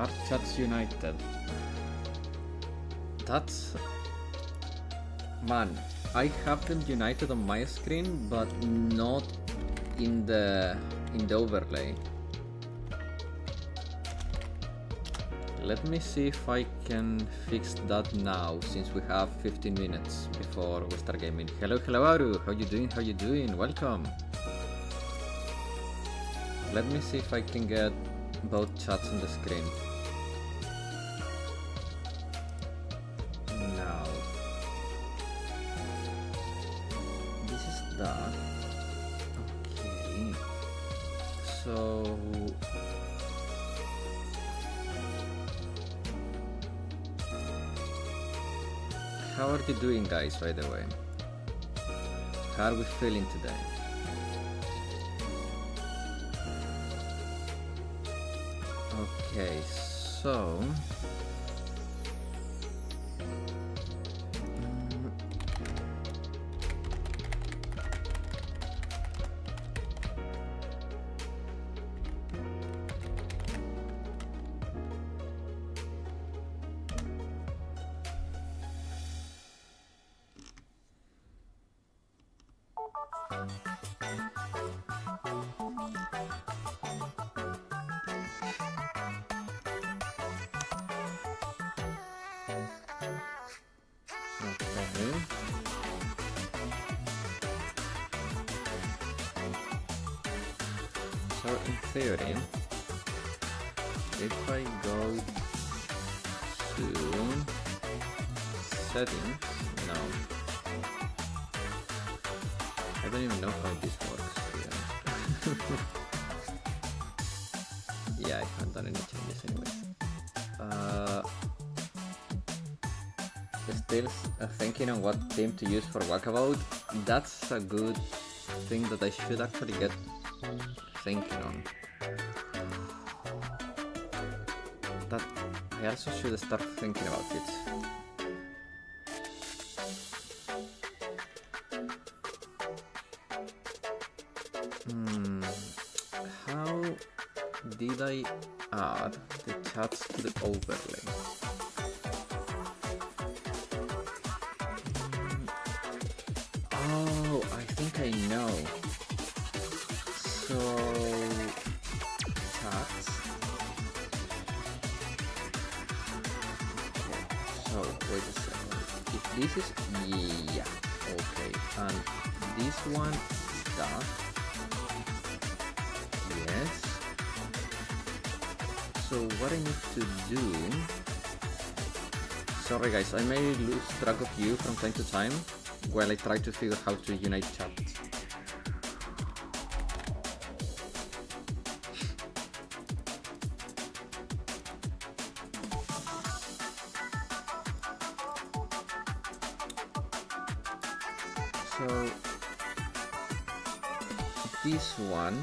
Are chats united? That's... Man, I have them united on my screen, but not in the overlay. Let me see if I can fix that now, since we have 15 minutes before we start gaming. Hello, Aru. How you doing? How you doing? Welcome. Let me see if I can get both chats on the screen. Now, this is that. Okay. So how are you doing, guys, by the way? How are we feeling today? Okay, so... So in theory, if I go to settings, no, I don't even know how this works here. Yeah, I haven't done any changes anyways. Still thinking on what theme to use for Walkabout. That's a good thing that I should actually get thinking on. That I also should start thinking about it. How did I add the chats to the overlay? Oh, I think I know. So, chats. Okay. So, wait a second. If this is, yeah, okay. And this one is that. Yes. So, what I need to do... Sorry guys, I may lose track of you from time to time while I try to figure how to unite chats. So this one,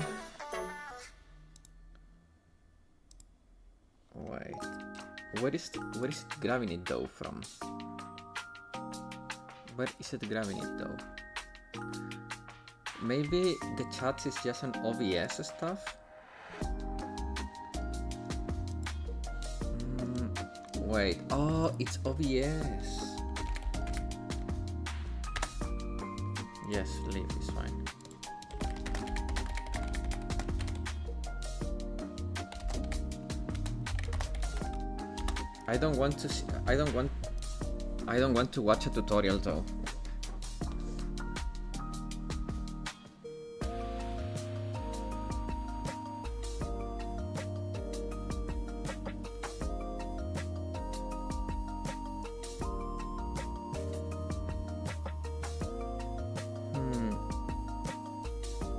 wait, where is it grabbing it though from? Where is it grabbing it though? Maybe the chat is just an OBS stuff? Wait, oh, it's OBS. Yes, leave is fine. I don't want to see, I don't want to watch a tutorial though.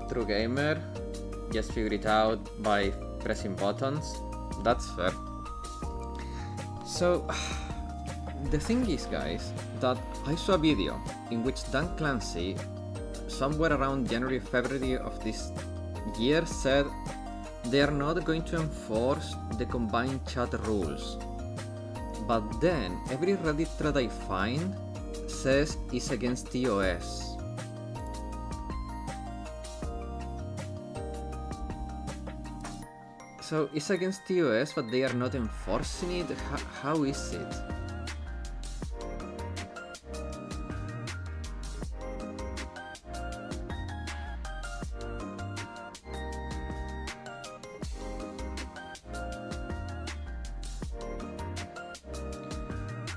True gamer, just figure it out by pressing buttons. That's fair. So, the thing is, guys, that I saw a video in which Dan Clancy, somewhere around January, February of this year, said they are not going to enforce the combined chat rules. But then, every Reddit thread I find says it's against TOS. So it's against the US, but they are not enforcing it? How is it?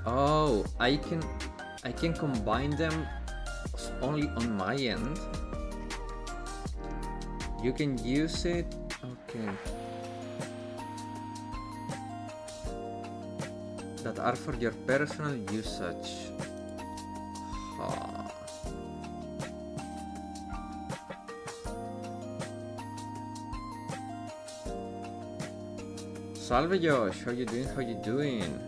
Oh, I can combine them only on my end. You can use it. Okay. That are for your personal usage. Huh. Salve Josh, how you doing? How you doing?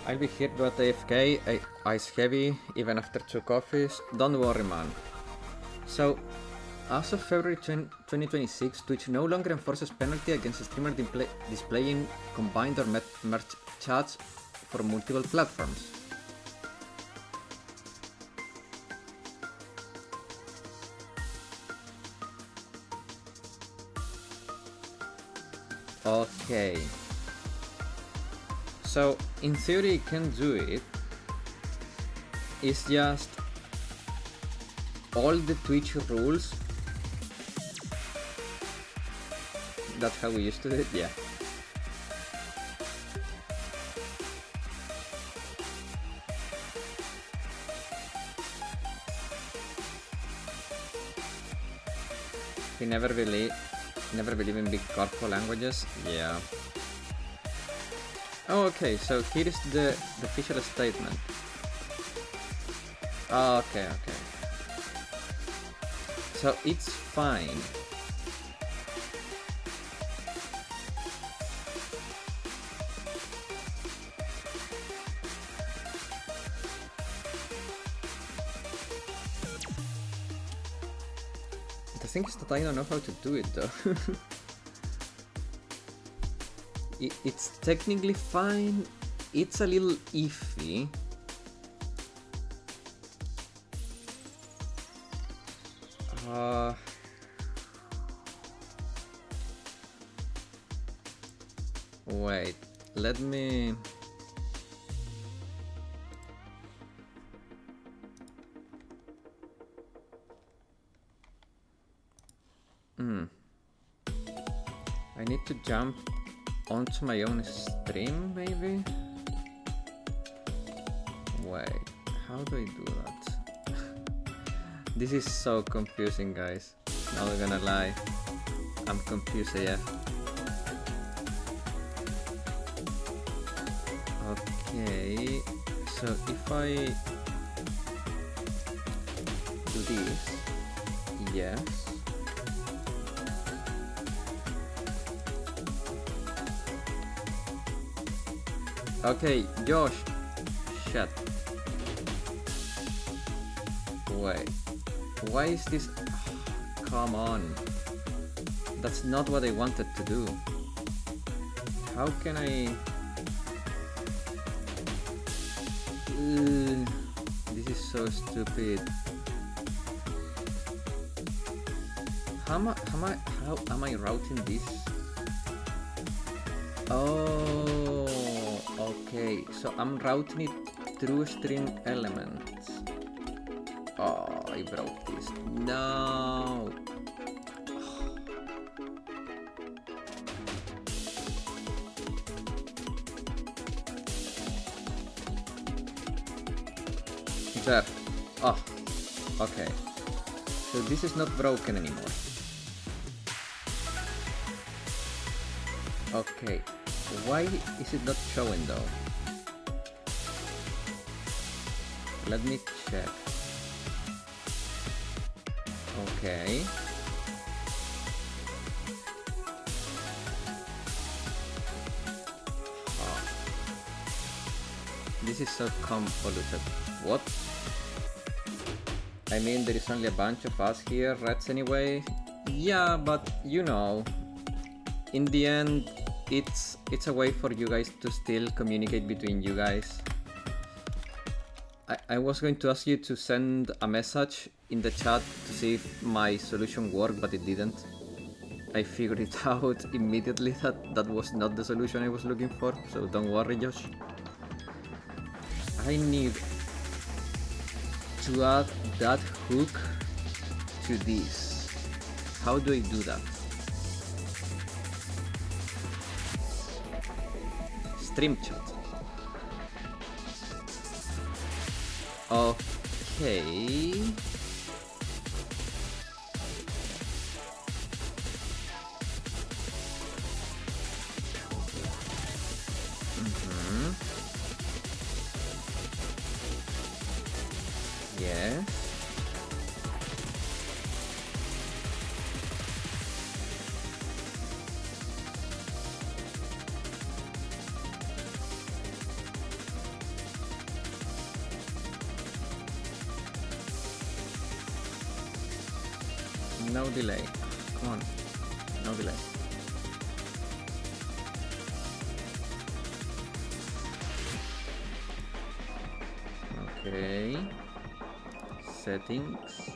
I'll be here but AFK, ice heavy, even after 2 coffees. Don't worry, man. So, as of February 2026, Twitch no longer enforces penalty against a streamer displaying combined or merged chats for multiple platforms. Okay. So, in theory, you can do it. It's just all the Twitch rules. That's how we used to do it, yeah. He never believe in big corpo languages, yeah. Oh, okay, so here is the official statement. Oh, okay. So it's fine. The thing is that I don't know how to do it though. It's technically fine, it's a little iffy. Wait, let me... I need to jump onto my own stream, maybe? Wait, how do I do that? This is so confusing, guys. Not gonna lie. I'm confused AF. Okay, so if I do this, yes. Okay, Josh. Shit. Wait. Why is this? Come on. That's not what I wanted to do. How can I? This is so stupid. How am I routing this? Oh, okay. So I'm routing it through string elements. Oh, I broke this. No. There. Oh, okay. So this is not broken anymore. Okay. Why is it not showing though? Let me check. Okay. Oh. This is so convoluted. What? I mean, there is only a bunch of us here, Reds anyway. Yeah, but you know, in the end, it's a way for you guys to still communicate between you guys. I was going to ask you to send a message in the chat to see if my solution worked, but it didn't. I figured it out immediately that that was not the solution I was looking for, so don't worry, Josh. I need to add that hook to this. How do I do that? Stream chat. Okay. Yes. No delay. Come on. No delay. Okay. Settings.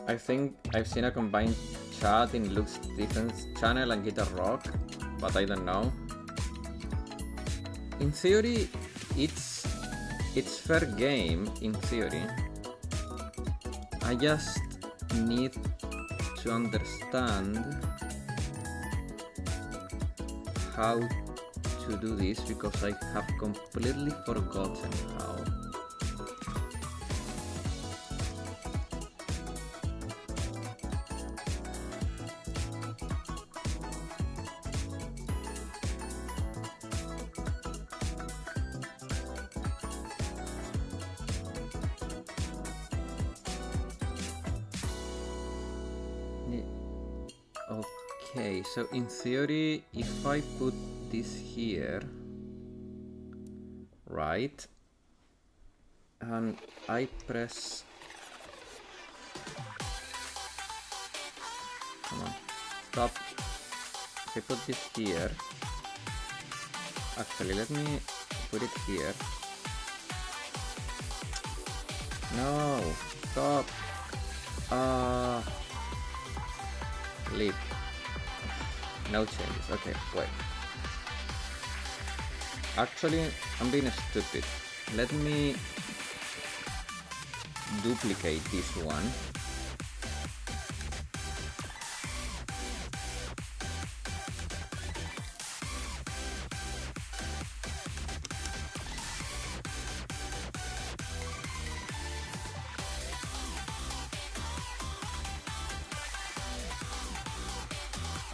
I think I've seen a combined chat in Luke Stevens' channel and Guitar Rock, but I don't know. In theory, it's fair game, in theory. I just need to understand how to do this because I have completely forgotten how. Okay, so in theory, if I put this here, right, and I press, come on, stop, if I put this here, actually let me put it here, no, stop, leave. No changes. Okay, wait. Actually, I'm being stupid. Let me duplicate this one.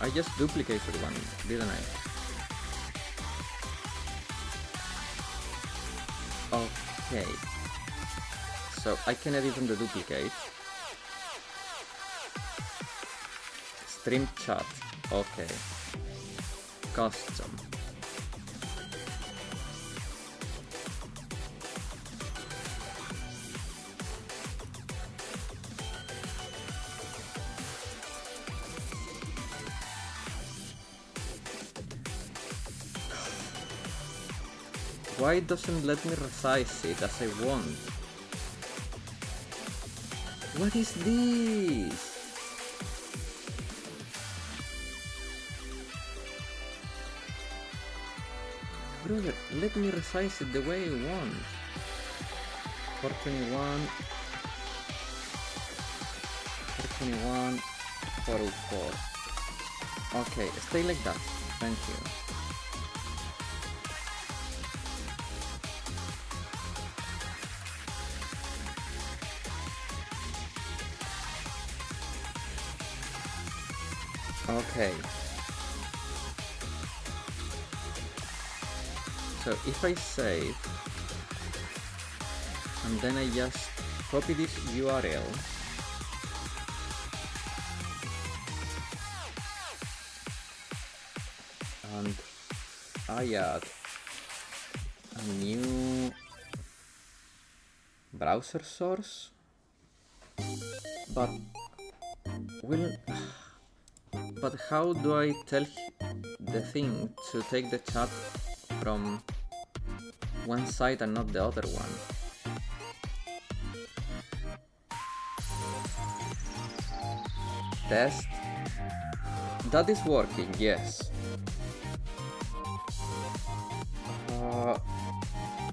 I just duplicated one, didn't I? Okay. So I can edit on the duplicate. Stream chat. Okay. Custom. Why doesn't let me resize it as I want? What is this? Brother, let me resize it the way I want. 421, 421, 404. Okay, stay like that. Thank you. Okay. So if I save, And then I just copy this URL. And I add a new browser source. But how do I tell the thing to take the chat from one side and not the other one? Test. That is working, yes.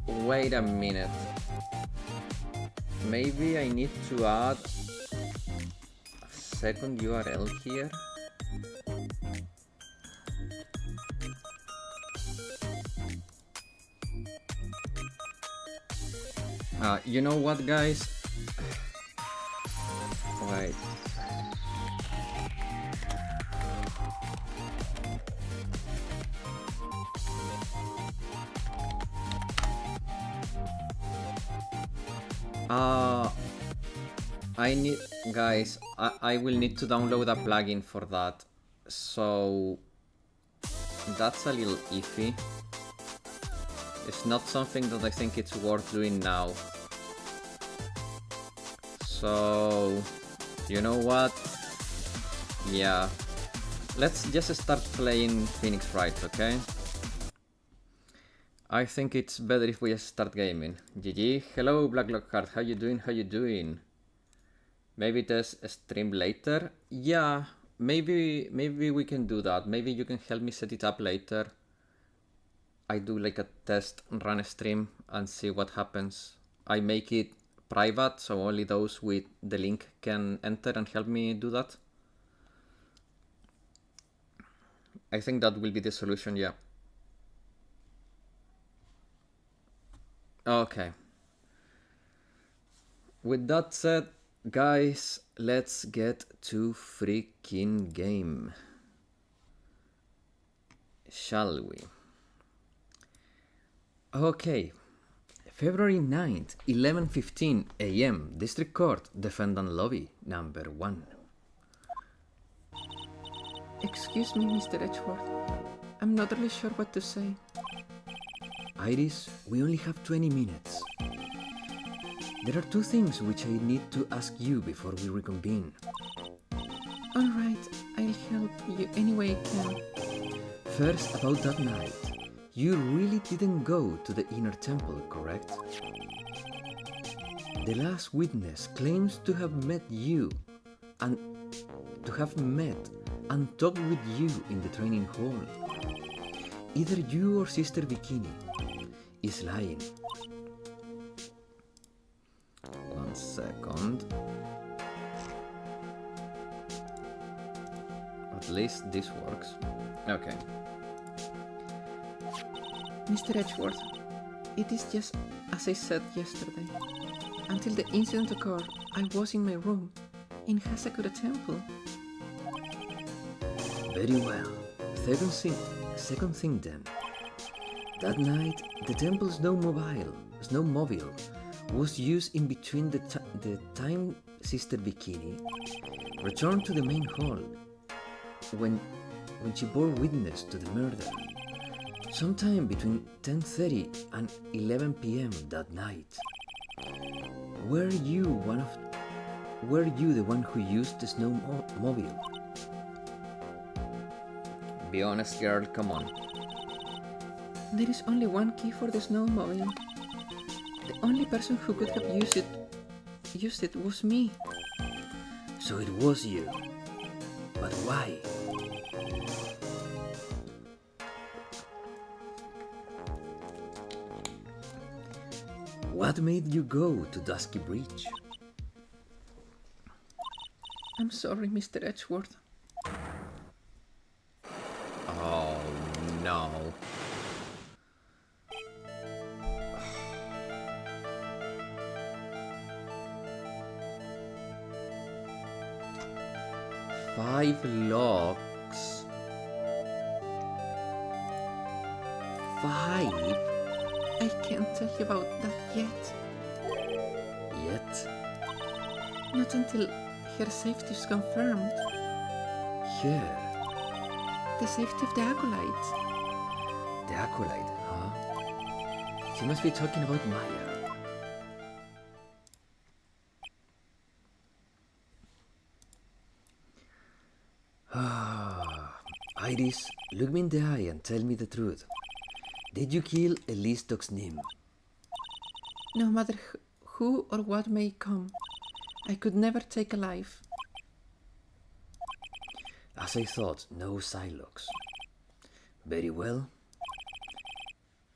Wait a minute. Maybe I need to add a second URL here. You know what, guys? Wait. I will need to download a plugin for that, so that's a little iffy. It's not something that I think it's worth doing now. So, you know what? Yeah, let's just start playing Phoenix Wright, okay? I think it's better if we just start gaming. GG, hello Blacklockheart, how you doing, how you doing? Maybe there's a stream later? Yeah, maybe we can do that. Maybe you can help me set it up later. I do like a test run stream and see what happens. I make it private, so only those with the link can enter and help me do that. I think that will be the solution, yeah. Okay. With that said, guys, let's get to freaking game. Shall we? Okay. February 9th, 11:15 AM, District Court, Defendant Lobby, number 1. Excuse me, Mr. Edgeworth. I'm not really sure what to say. Iris, we only have 20 minutes. There are 2 things which I need to ask you before we reconvene. Alright, I'll help you any way I can. First, about that night. You really didn't go to the inner temple, correct? The last witness claims to have met you and talked with you in the training hall. Either you or Sister Bikini is lying. 1 second. At least this works. Okay. Mr. Edgeworth, it is just as I said yesterday. Until the incident occurred, I was in my room in Hasakura Temple. Very well. Second thing then. That night, the temple's snowmobile was used in between the time Sister Bikini returned to the main hall when she bore witness to the murder. Sometime between 10:30 and 11 p.m. that night. Were you the one who used the snowmobile? Be honest, girl, come on. There is only one key for the snowmobile. The only person who could have used it was me. So it was you. But why? What made you go to Dusky Bridge? I'm sorry, Mr. Edgeworth. Oh no. Five locks. 5? I can't tell you about that yet. Not until her safety is confirmed. Here, The safety of the acolytes. the acolyte, huh? She must be talking about Maya. Iris, look me in the eye and tell me the truth. Did you kill Elise Doxnim? No matter who or what may come, I could never take a life. As I thought, no Psylocks. Very well.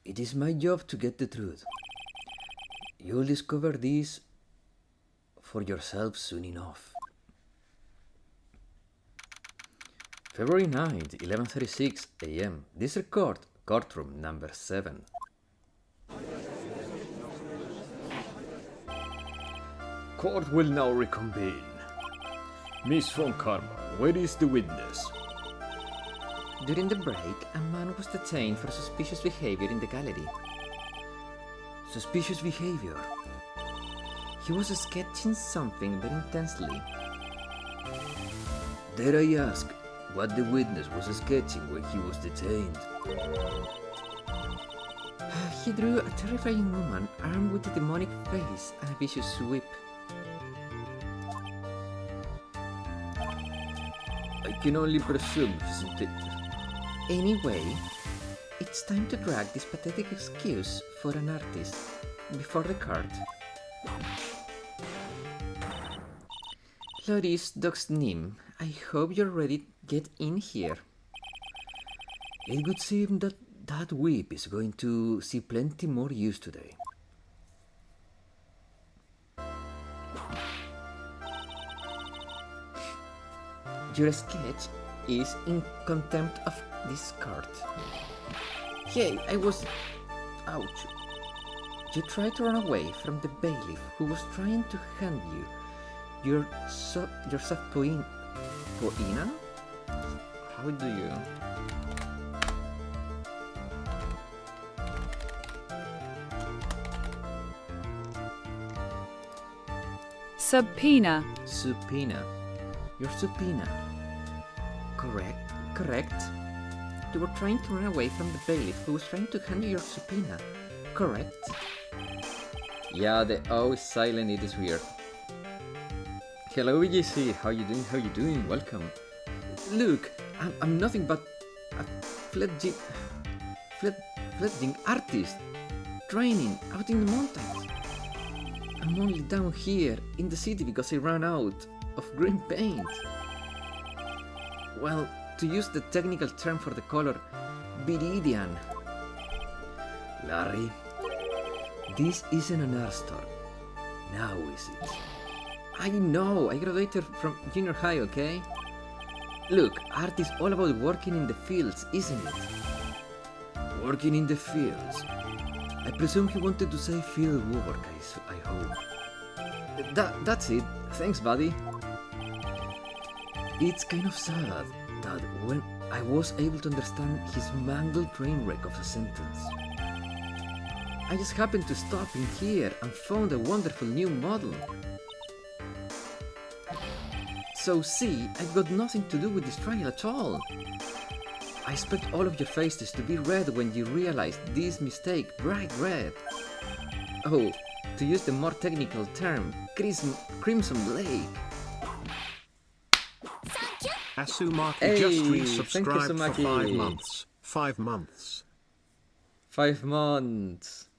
It is my job to get the truth. You'll discover this for yourself soon enough. February 9th, 11:36 a.m. District Court, courtroom number 7. Court will now reconvene. Miss von Karma, where is the witness? During the break, a man was detained for suspicious behavior in the gallery. Suspicious behavior. He was sketching something very intensely. Dare I ask what the witness was sketching when he was detained? He drew a terrifying woman armed with a demonic face and a vicious whip. I can only presume, isn't it? Anyway, it's time to drag this pathetic excuse for an artist before the court. Loris Doxnim, I hope you're ready to get in here. It would seem that that whip is going to see plenty more use today. Your sketch is in contempt of this court. Hey, I was... Ouch. You tried to run away from the bailiff who was trying to hand you your subpoena? How do you... Subpoena. Subpoena. Your subpoena. Correct. You were trying to run away from the bailiff who was trying to hand you your subpoena. Correct. Yeah, the O is silent, it is weird. Hello, EJC. How you doing? Welcome. Look, I'm nothing but a fledgling artist, training out in the mountains. I'm only down here in the city because I ran out of green paint. Well, to use the technical term for the color, viridian. Larry, this isn't an art store. Now is it? I know, I graduated from junior high, okay? Look, art is all about working in the fields, isn't it? Working in the fields. I presume he wanted to say field work, I hope. That's it. Thanks, buddy. It's kind of sad that when I was able to understand his mangled train wreck of a sentence. I just happened to stop in here and found a wonderful new model. So see, I've got nothing to do with this trial at all. I expect all of your faces to be red when you realize this mistake, bright red. Oh, to use the more technical term, Crimson Lake. Asumaki Hey, just thank you, resubscribed for Sumaki. 5 months. 5 months. 5 months.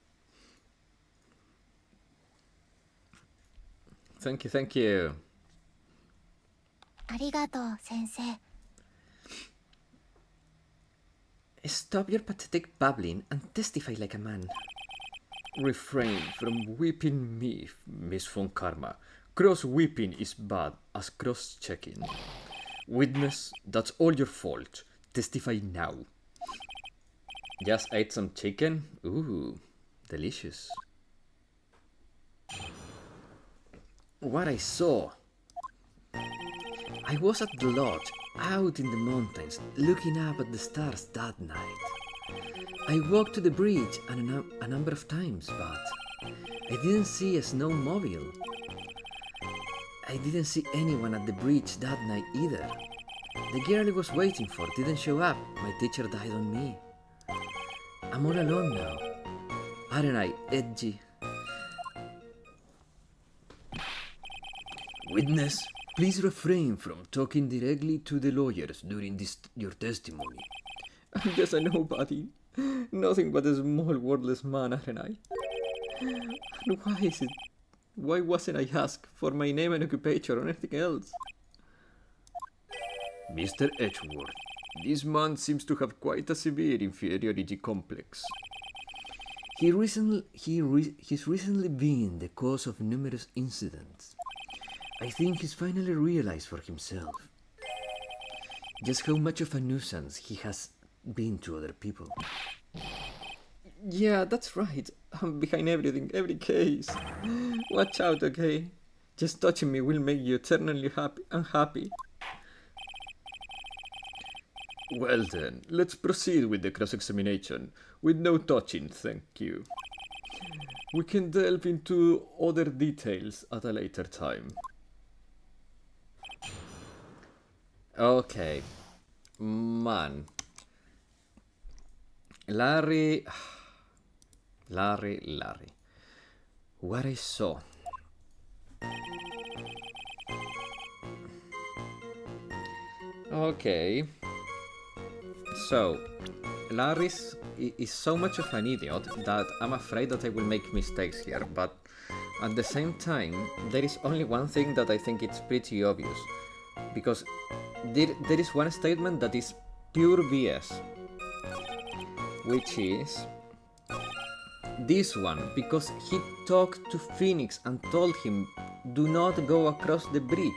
Thank you. ありがとう、先生。 Stop your pathetic babbling and testify like a man. Refrain from whipping me, Miss von Karma. Cross-whipping is bad as cross-checking. Witness, that's all your fault. Testify now. Just ate some chicken? Ooh, delicious. What I saw. I was at the lodge, out in the mountains, looking up at the stars that night. I walked to the bridge a number of times, but I didn't see a snowmobile. I didn't see anyone at the bridge that night either. The girl I was waiting for didn't show up. My teacher died on me. I'm all alone now. Aren't I, Edgy? Witness, please refrain from talking directly to the lawyers during your testimony. I'm just a nobody. Nothing but a small wordless man, aren't I? And why is it? Why wasn't I asked for my name and occupation or anything else? Mr. Edgeworth, this man seems to have quite a severe inferiority complex. He's recently been the cause of numerous incidents. I think he's finally realized for himself just how much of a nuisance he has been to other people. Yeah, that's right. I'm behind everything, every case. Watch out, okay? Just touching me will make you eternally unhappy. Well then, let's proceed with the cross-examination, with no touching, thank you. We can delve into other details at a later time. Okay. Man. Larry. What I saw. Okay. So, Larry is so much of an idiot that I'm afraid that I will make mistakes here, but at the same time, there is only one thing that I think it's pretty obvious. Because there is one statement that is pure BS. Which is this one, because he talked to Phoenix and told him, do not go across the bridge.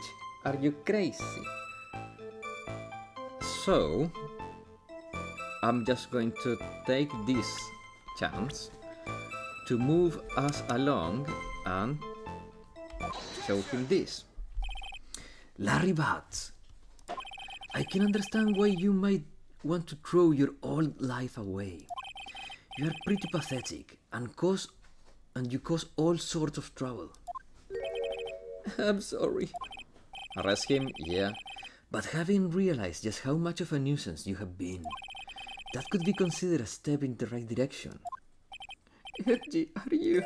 Are you crazy? So, I'm just going to take this chance to move us along and show him this. Larry Bats, I can understand why you might want to throw your old life away. You are pretty pathetic and you cause all sorts of trouble. I'm sorry. Arrest him, yeah. But having realized just how much of a nuisance you have been, that could be considered a step in the right direction. Edgy, are you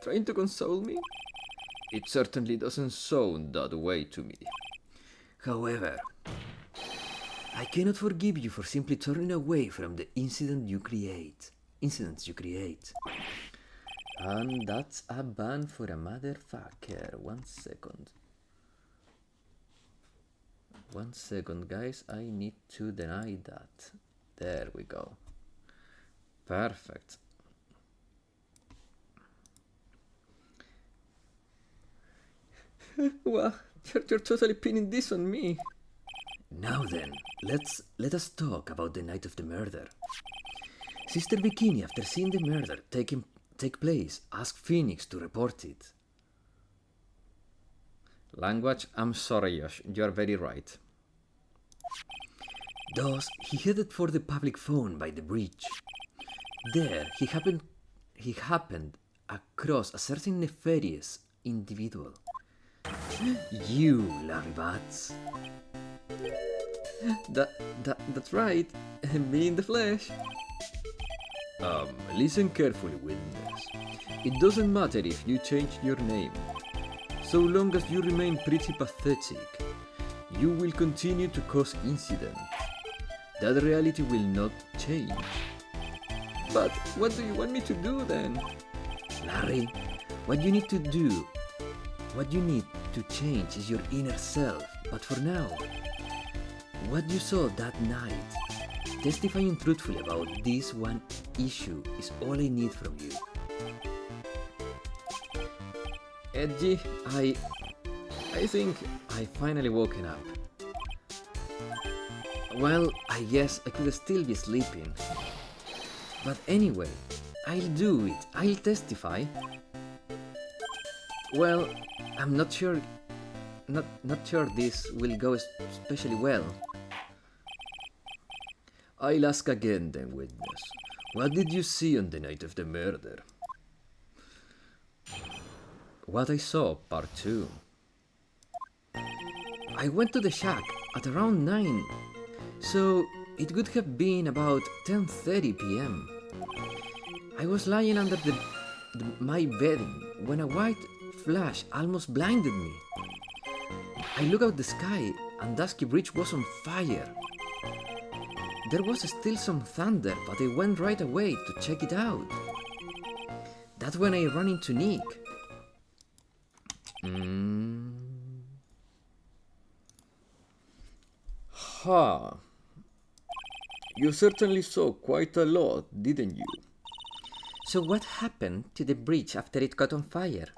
trying to console me? It certainly doesn't sound that way to me. However, I cannot forgive you for simply turning away from the incidents you create. And that's a ban for a motherfucker. 1 second. 1 second, guys. I need to deny that. There we go. Perfect. Well, you're totally pinning this on me. Now then, let us talk about the night of the murder. Sister Bikini, after seeing the murder take place, asked Phoenix to report it. Language, I'm sorry, Josh. You're very right. Thus, he headed for the public phone by the bridge. There, he happened across a certain nefarious individual. You, Larry Bats. That's right. Me in the flesh. Listen carefully, witness. It doesn't matter if you change your name. So long as you remain pretty pathetic, you will continue to cause incidents. That reality will not change. But what do you want me to do then? Larry, what you need to change is your inner self. But for now, what you saw that night, testifying truthfully about this one issue is all I need from you. Edgy, I think I finally woken up. Well, I guess I could still be sleeping. But anyway, I'll do it. I'll testify. Well, I'm not sure this will go especially well. I'll ask again then, witness. What did you see on the night of the murder? What I saw, part 2. I went to the shack at around 9, so it would have been about 10:30 p.m. I was lying under my bedding when a white flash almost blinded me. I looked out the sky and Dusky Bridge was on fire. There was still some thunder, but I went right away to check it out. That's when I ran into Nick. Ha! You certainly saw quite a lot, didn't you? So what happened to the bridge after it caught on fire?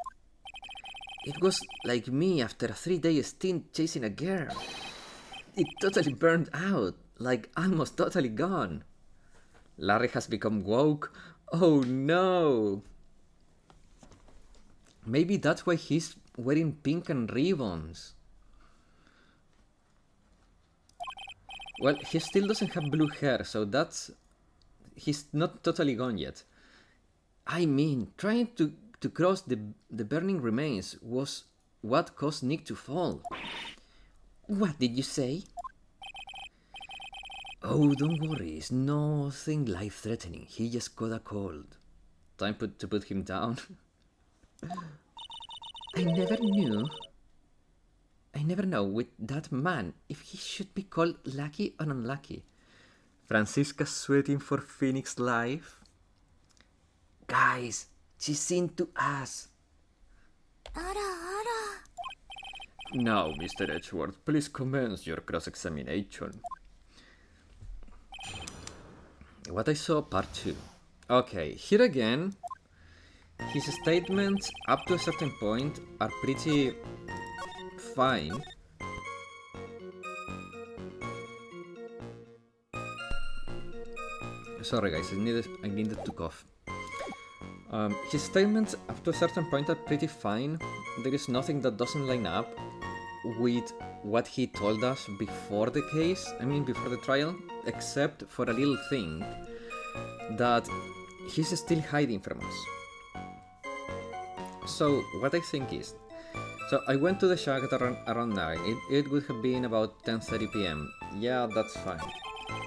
It was like me after a 3-day stint chasing a girl. It totally burned out, like almost totally gone. Larry has become woke. Oh no! Maybe that's why he's wearing pink and ribbons. Well, he still doesn't have blue hair, so he's not totally gone yet. I mean, trying to cross the burning remains was what caused Nick to fall. What did you say? Oh, don't worry, it's nothing life-threatening. He just got a cold. Time to put him down. I never know with that man if he should be called lucky or unlucky. Francisca's sweating for Phoenix life. Guys, she's into us. Now, Mr. Edgeworth, please commence your cross-examination. What I saw, part 2. Okay, here again, his statements up to a certain point are pretty fine. Sorry guys, I needed to cough. His statements up to a certain point are pretty fine. There is nothing that doesn't line up with what he told us before the case, before the trial, except for a little thing that he's still hiding from us. So what I think is, so I went to the shack at around 9, it would have been about 10:30 p.m. Yeah, that's fine.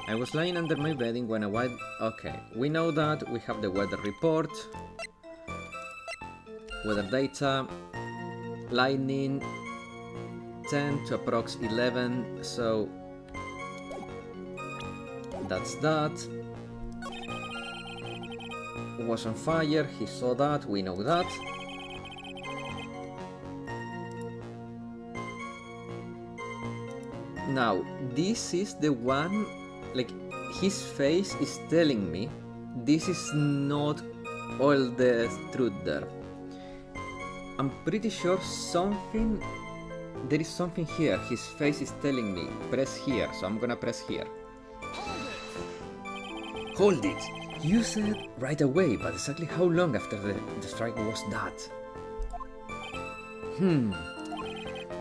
I was lying under my bedding when a white... Okay, we know that, we have the weather report, weather data, lightning, 10 to approx 11, so that's that. Was on fire, he saw that, we know that. Now, this is the one, like, his face is telling me this is not all the truth there. I'm pretty sure there is something here. His face is telling me, press here, so I'm gonna press here. Hold it! You said right away, but exactly how long after the strike was that?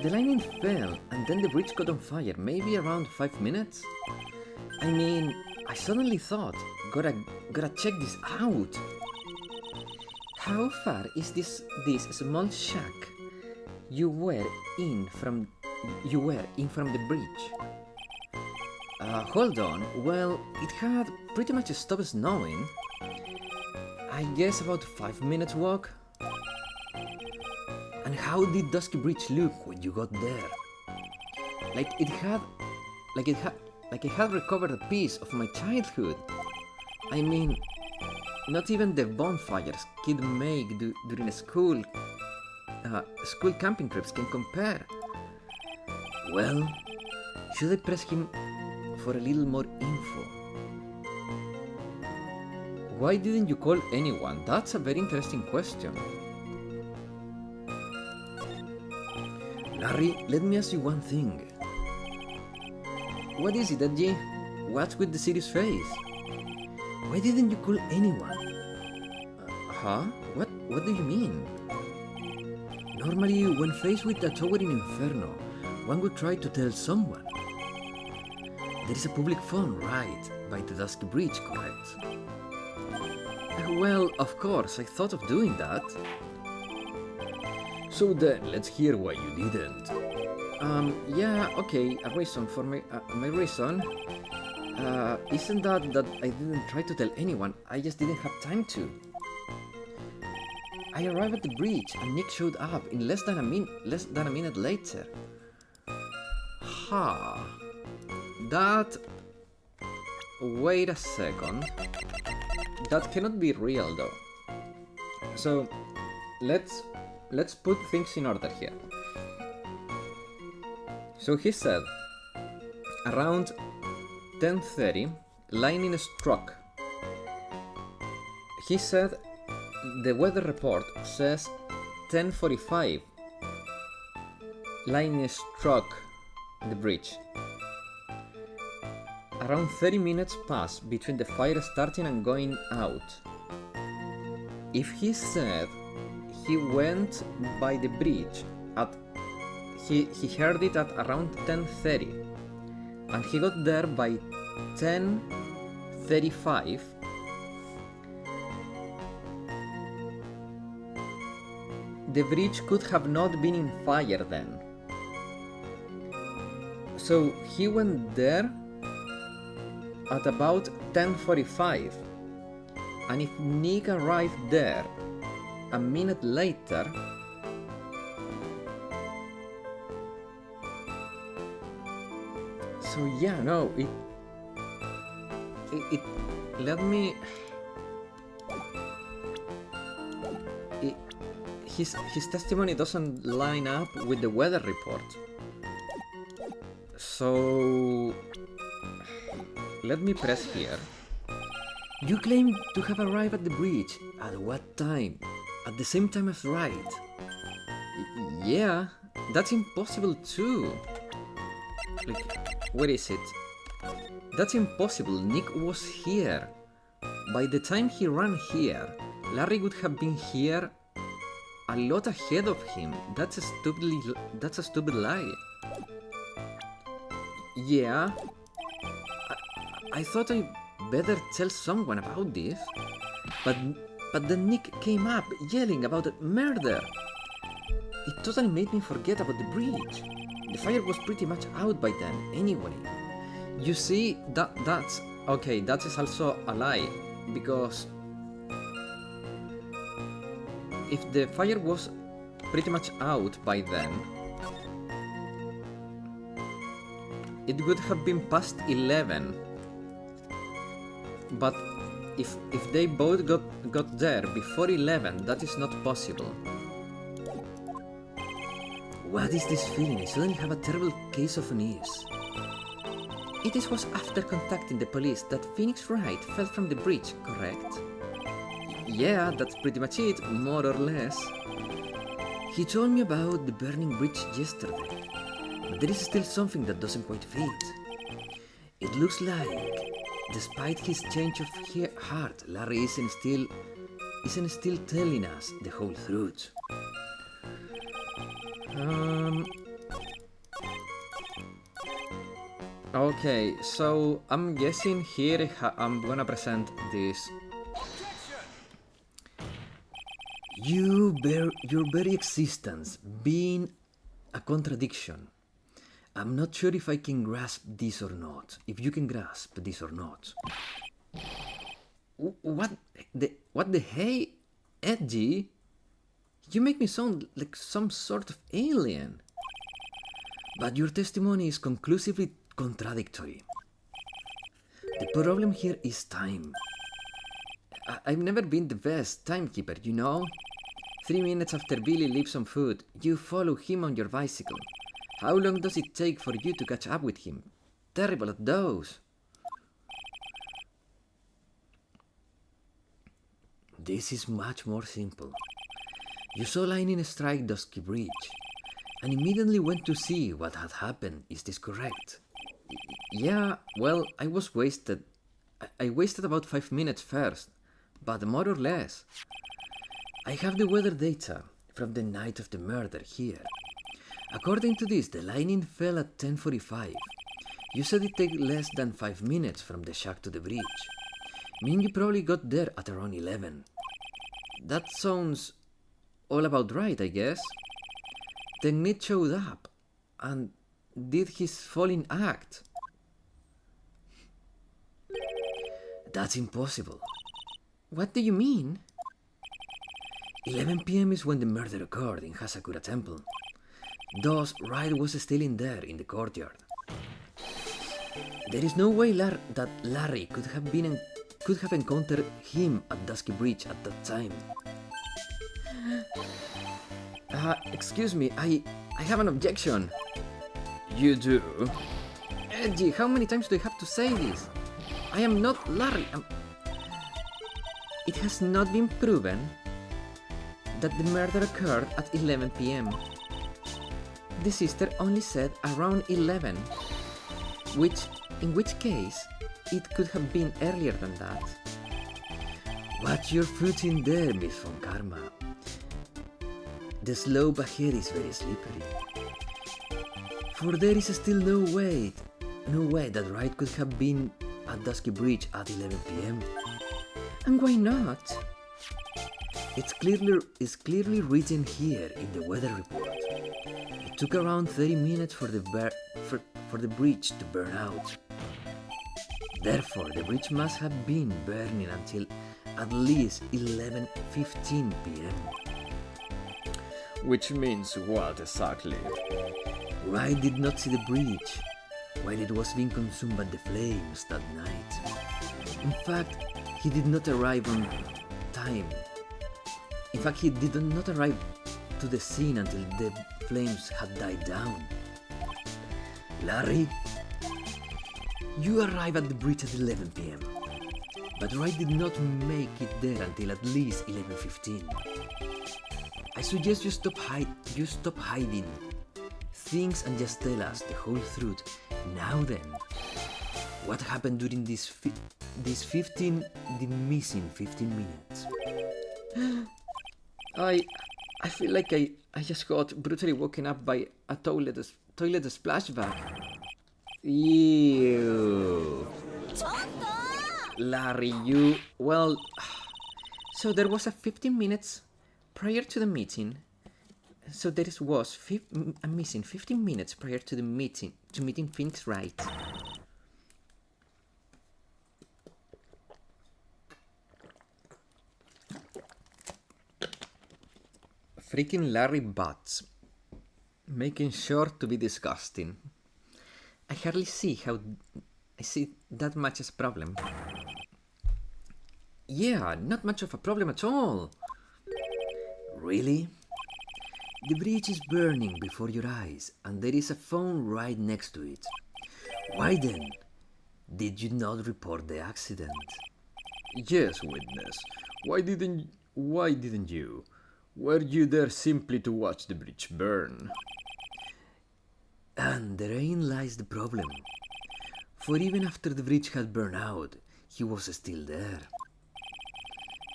The lightning fell, and then the bridge caught on fire, maybe around 5 minutes? I suddenly thought, gotta check this out. How far is this small shack you were in from the bridge? Hold on, well, it had pretty much stopped snowing. I guess about 5 minutes walk. And how did Dusky Bridge look when you got there? Like it had recovered a piece of my childhood. Not even the bonfires kids make during school camping trips can compare. Well, should I press him for a little more info? Why didn't you call anyone? That's a very interesting question. Larry, let me ask you one thing. What is it, Adji? What's with the serious face? Why didn't you call anyone? Huh? What do you mean? Normally, when faced with a towering inferno, one would try to tell someone. There is a public phone right by the Dusky Bridge, correct? Well, of course, I thought of doing that. So then, let's hear why you didn't. Yeah, okay, a reason for my reason. Isn't that I didn't try to tell anyone, I just didn't have time to. I arrived at the bridge and Nick showed up in less than a minute later. Ha. That... Wait a second. That cannot be real though. So, let's put things in order here. So he said, around 10:30, lightning struck. He said the weather report says 10:45. Lightning struck the bridge. Around 30 minutes passed between the fire starting and going out. If he said he went by the bridge at he heard it at around 10:30 and he got there by 10:35, the bridge could have not been in fire then. So he went there at about 10:45, and if Nick arrived there a minute later, so yeah, no, it let me... His testimony doesn't line up with the weather report. So... Let me press here. You claim to have arrived at the bridge. At what time? At the same time as Wright. Yeah, that's impossible too. Like, where is it? That's impossible. Nick was here. By the time he ran here, Larry would have been here a lot ahead of him. That's a stupid lie. Yeah. I thought I better tell someone about this. But then Nick came up yelling about murder. It totally made me forget about the bridge. The fire was pretty much out by then anyway. You see, that's... Okay, that is also a lie, because if the fire was pretty much out by then, it would have been past 11. But if they both got there before 11, that is not possible. What is this feeling? I suddenly have a terrible case of unease. It was after contacting the police that Phoenix Wright fell from the bridge, correct? Yeah, that's pretty much it, more or less. He told me about the burning bridge yesterday, but there is still something that doesn't quite fit. It looks like, despite his change of heart, Larry isn't still telling us the whole truth. Okay, so I'm guessing here I'm gonna present this. Your very existence being a contradiction. I'm not sure if I can grasp this or not. If you can grasp this or not. What the hey, Edgy? You make me sound like some sort of alien. But your testimony is conclusively contradictory. The problem here is time. I've never been the best timekeeper, you know? 3 minutes after Billy leaves on foot, you follow him on your bicycle. How long does it take for you to catch up with him? Terrible at those. This is much more simple. You saw lightning strike Dusky Bridge, and immediately went to see what had happened. Is this correct? Yeah, well, I wasted about 5 minutes first, but more or less. I have the weather data from the night of the murder here. According to this, the lightning fell at 10:45. You said it took less than 5 minutes from the shack to the bridge. Meaning you probably got there at around 11. That sounds all about right, I guess. Then Nick showed up, and did his falling act. That's impossible. What do you mean? 11 p.m. is when the murder occurred in Hasakura Temple. Thus, Wright was still in there in the courtyard. There is no way that Larry could have encountered him at Dusky Bridge at that time. Excuse me, I have an objection. You do? Edgy, how many times do I have to say this? I am not Larry. It has not been proven that the murder occurred at 11 p.m. The sister only said around 11, in which case it could have been earlier than that. Watch your foot in there, Miss Von Karma. The slope ahead is very slippery. For there is still no way that Wright could have been at Dusky Bridge at 11 p.m. And why not? It's clearly written here in the weather report. It took around 30 minutes for the bridge to burn out. Therefore, the bridge must have been burning until at least 11:15 p.m. Which means what exactly? Wright did not see the bridge while it was being consumed by the flames that night. In fact, he did not arrive on time. In fact, he did not arrive to the scene until the flames had died down. Larry, you arrived at the bridge at 11 p.m. But Wright did not make it there until at least 11:15. I suggest you stop hiding things and just tell us the whole truth. Now then, what happened during the missing 15 minutes? I feel like I just got brutally woken up by a toilet splashback. Ew. Larry, you... Well... So there was a 15 minutes prior to the meeting. So there was a missing 15 minutes prior to the meeting, to meeting Phoenix Wright. Freaking Larry Butts. Making sure to be disgusting. I hardly see how I see that much as a problem. Yeah, not much of a problem at all. Really? The bridge is burning before your eyes, and there is a phone right next to it. Why then did you not report the accident? Yes, witness. Why didn't you? Were you there simply to watch the bridge burn? And therein lies the problem. For even after the bridge had burned out, he was still there.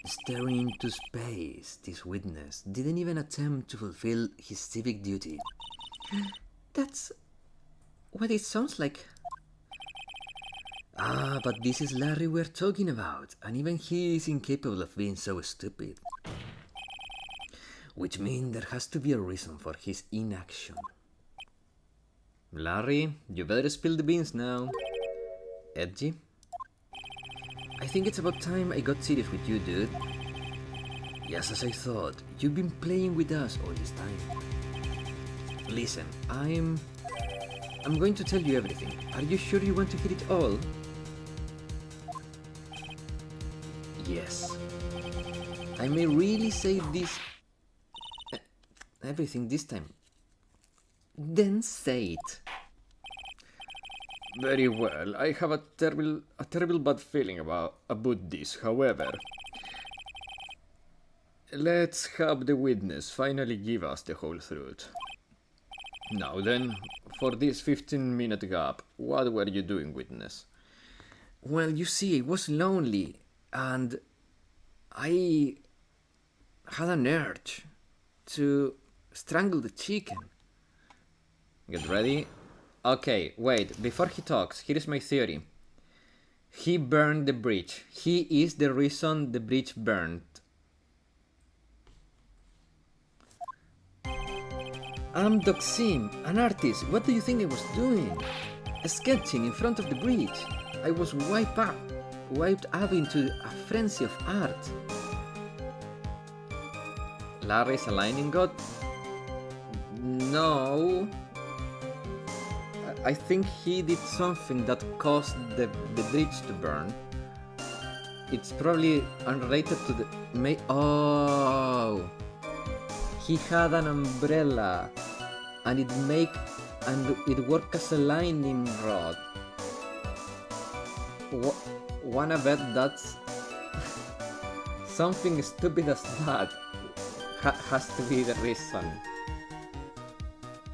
Staring into space, this witness didn't even attempt to fulfill his civic duty. That's what it sounds like. Ah, but this is Larry we're talking about, and even he is incapable of being so stupid. Which means there has to be a reason for his inaction. Larry, you better spill the beans now. Edgy? I think it's about time I got serious with you, dude. Just as I thought, you've been playing with us all this time. Listen, I'm going to tell you everything. Are you sure you want to hear it all? Yes. I may really say this... everything this time. Then say it. Very well. I have a terrible bad feeling about this. However, let's have the witness finally give us the whole truth. Now then, for this 15-minute gap, what were you doing, witness? Well, you see, I was lonely, and I had an urge to strangle the chicken. Get ready? Okay, wait, before he talks, here is my theory. He burned the bridge. He is the reason the bridge burned. I'm Doxim, an artist. What do you think I was doing? Sketching in front of the bridge. I was wiped up into a frenzy of art. Larry's a lightning god? No. I think he did something that caused the bridge to burn. It's probably unrelated to the... Oh! He had an umbrella and it worked as a lightning rod. Wanna bet that's something stupid as that has to be the reason.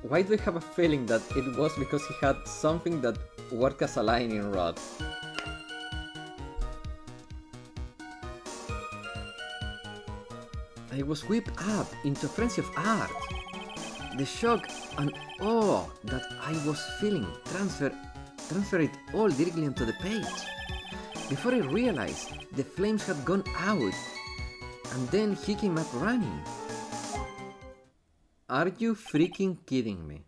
Why do I have a feeling that it was because he had something that worked as a lightning rod? I was whipped up into a frenzy of art. The shock and awe that I was feeling transferred it all directly onto the page. Before I realized, the flames had gone out, and then he came up running. Are you freaking kidding me?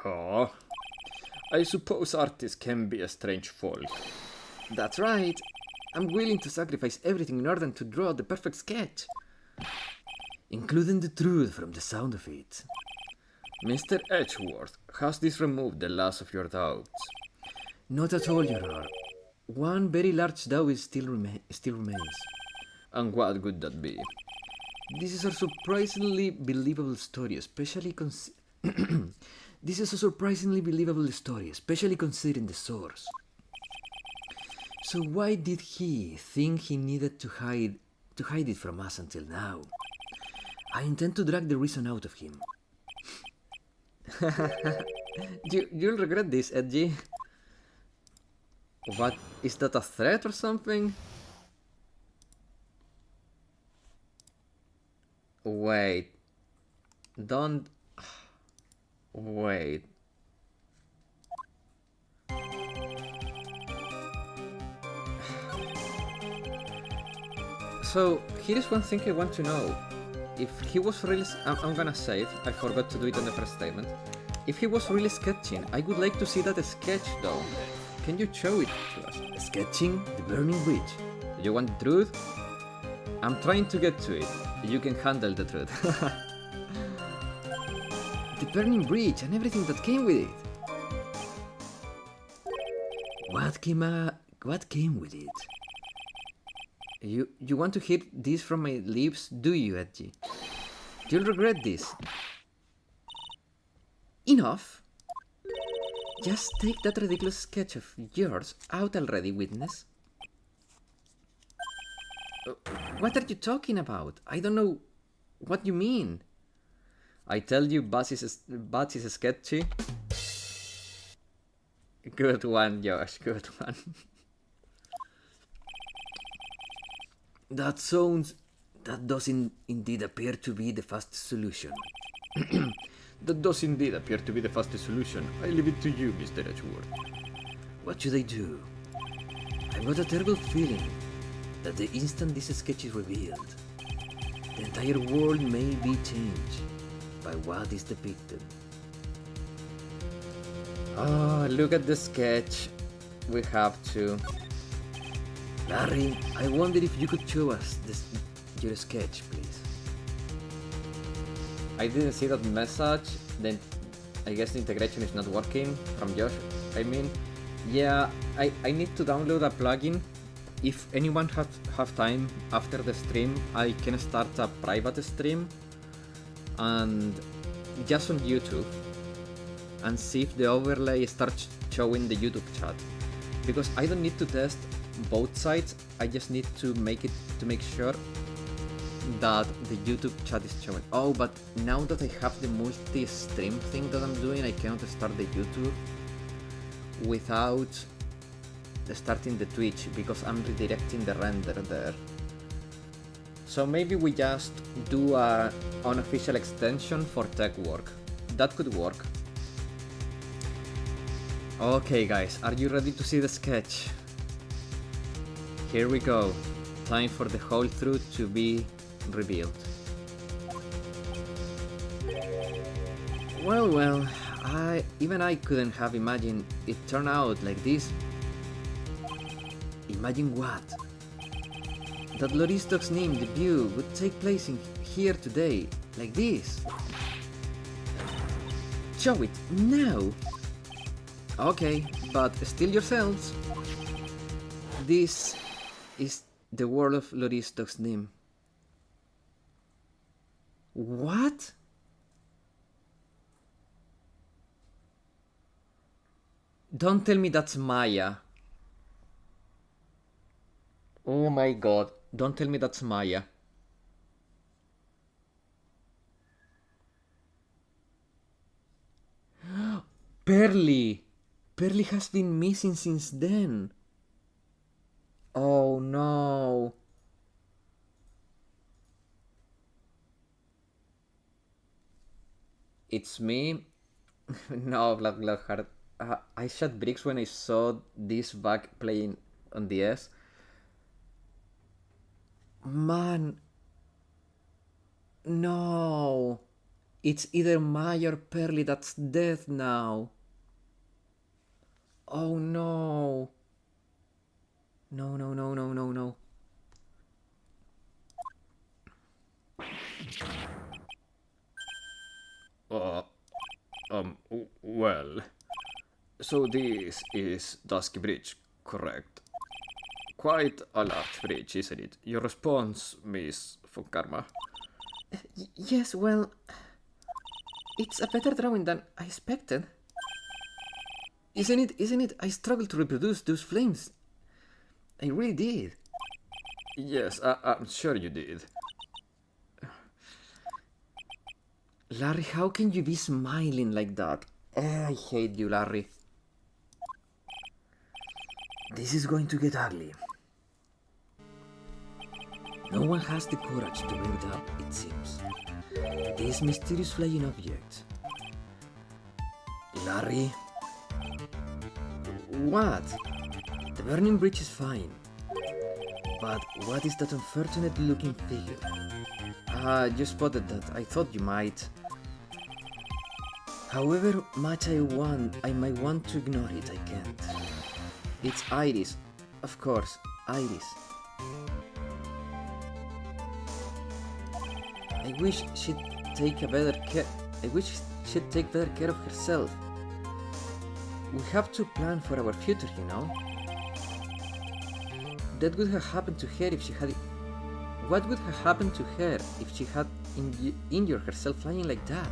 Oh, I suppose artists can be a strange folk. That's right. I'm willing to sacrifice everything in order to draw the perfect sketch, including the truth from the sound of it. Mr. Edgeworth, has this removed the last of your doubts? Not at all, Your Honor. One very large doubt still remains. And what would that be? This is a surprisingly believable story, especially This is a surprisingly believable story, especially considering the source. So why did he think he needed to hide it from us until now? I intend to drag the reason out of him. You'll regret this, Edgy. What? Is that a threat or something? Wait. Don't... Wait. So, here is one thing I want to know. If he was really... I'm gonna save, I forgot to do it on the first statement. If he was really sketching, I would like to see that sketch though. Can you show it to us? Sketching the burning bridge. You want the truth? I'm trying to get to it. You can handle the truth. The burning bridge and everything that came with it. What came with it? You want to hear this from my lips, do you, Edgy? You'll regret this. Enough. Just take that ridiculous sketch of yours out already, witness. What are you talking about? I don't know what you mean. I tell you, Buzz is sketchy. Good one, Josh, good one. That does indeed appear to be the fastest solution. That does indeed appear to be the fastest solution. I leave it to you, Mr. Edgeworth. What should I do? I've got a terrible feeling that the instant this sketch is revealed, the entire world may be changed by what is depicted. Oh, look at the sketch. We have to. Larry, I wonder if you could show us your sketch, please. I didn't see that message. Then I guess the integration is not working from Josh. I mean, yeah, I need to download a plugin. If anyone have time after the stream, I can start a private stream and just on YouTube and see if the overlay starts showing the YouTube chat. Because I don't need to test both sides, I just need to make sure that the YouTube chat is showing. Oh, but now that I have the multi-stream thing that I'm doing, I cannot start the YouTube without starting the Twitch because I'm redirecting the render there. So maybe we just do an unofficial extension for tech work. That could work. Okay guys, are you ready to see the sketch? Here we go. Time for the whole truth to be revealed. Well, I couldn't have imagined it turned out like this. Imagine what? That Loristock's name debut would take place in here today, like this. Show it now! Okay, but still yourselves. This is the world of Loristock's name. What? Don't tell me that's Maya. Oh my god, don't tell me that's Maya. Pearly! Pearly has been missing since then. Oh no. It's me? No, Blackheart. I shot bricks when I saw this back playing on DS. Man. No. It's either Maya or Pearly that's dead now. Oh no. No. Well. So this is Dusky Bridge, correct? Quite a large bridge, isn't it? Your response, Miss von Karma? Yes, well, it's a better drawing than I expected. Isn't it? I struggled to reproduce those flames. I really did. Yes, I'm sure you did. Larry, how can you be smiling like that? I hate you, Larry. This is going to get ugly. No one has the courage to bring it up, it seems. This mysterious flying object. Larry? What? The burning bridge is fine. But what is that unfortunate looking figure? You spotted that. I thought you might. However much I might want to ignore it, I can't. It's Iris. Of course, Iris. I wish she'd take better care of herself. We have to plan for our future, you know. That would have happened to her if she had... What would have happened to her if she had injured herself flying like that?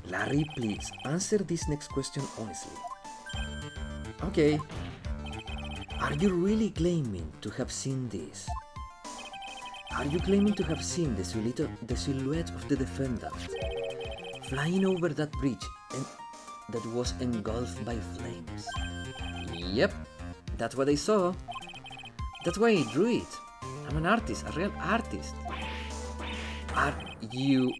Larry, please, answer this next question honestly. Okay. Are you really claiming to have seen this? Are you claiming to have seen the silhouette of the defendant flying over that bridge and that was engulfed by flames? Yep, that's what I saw. That's why I drew it. I'm an artist, a real artist. Are you...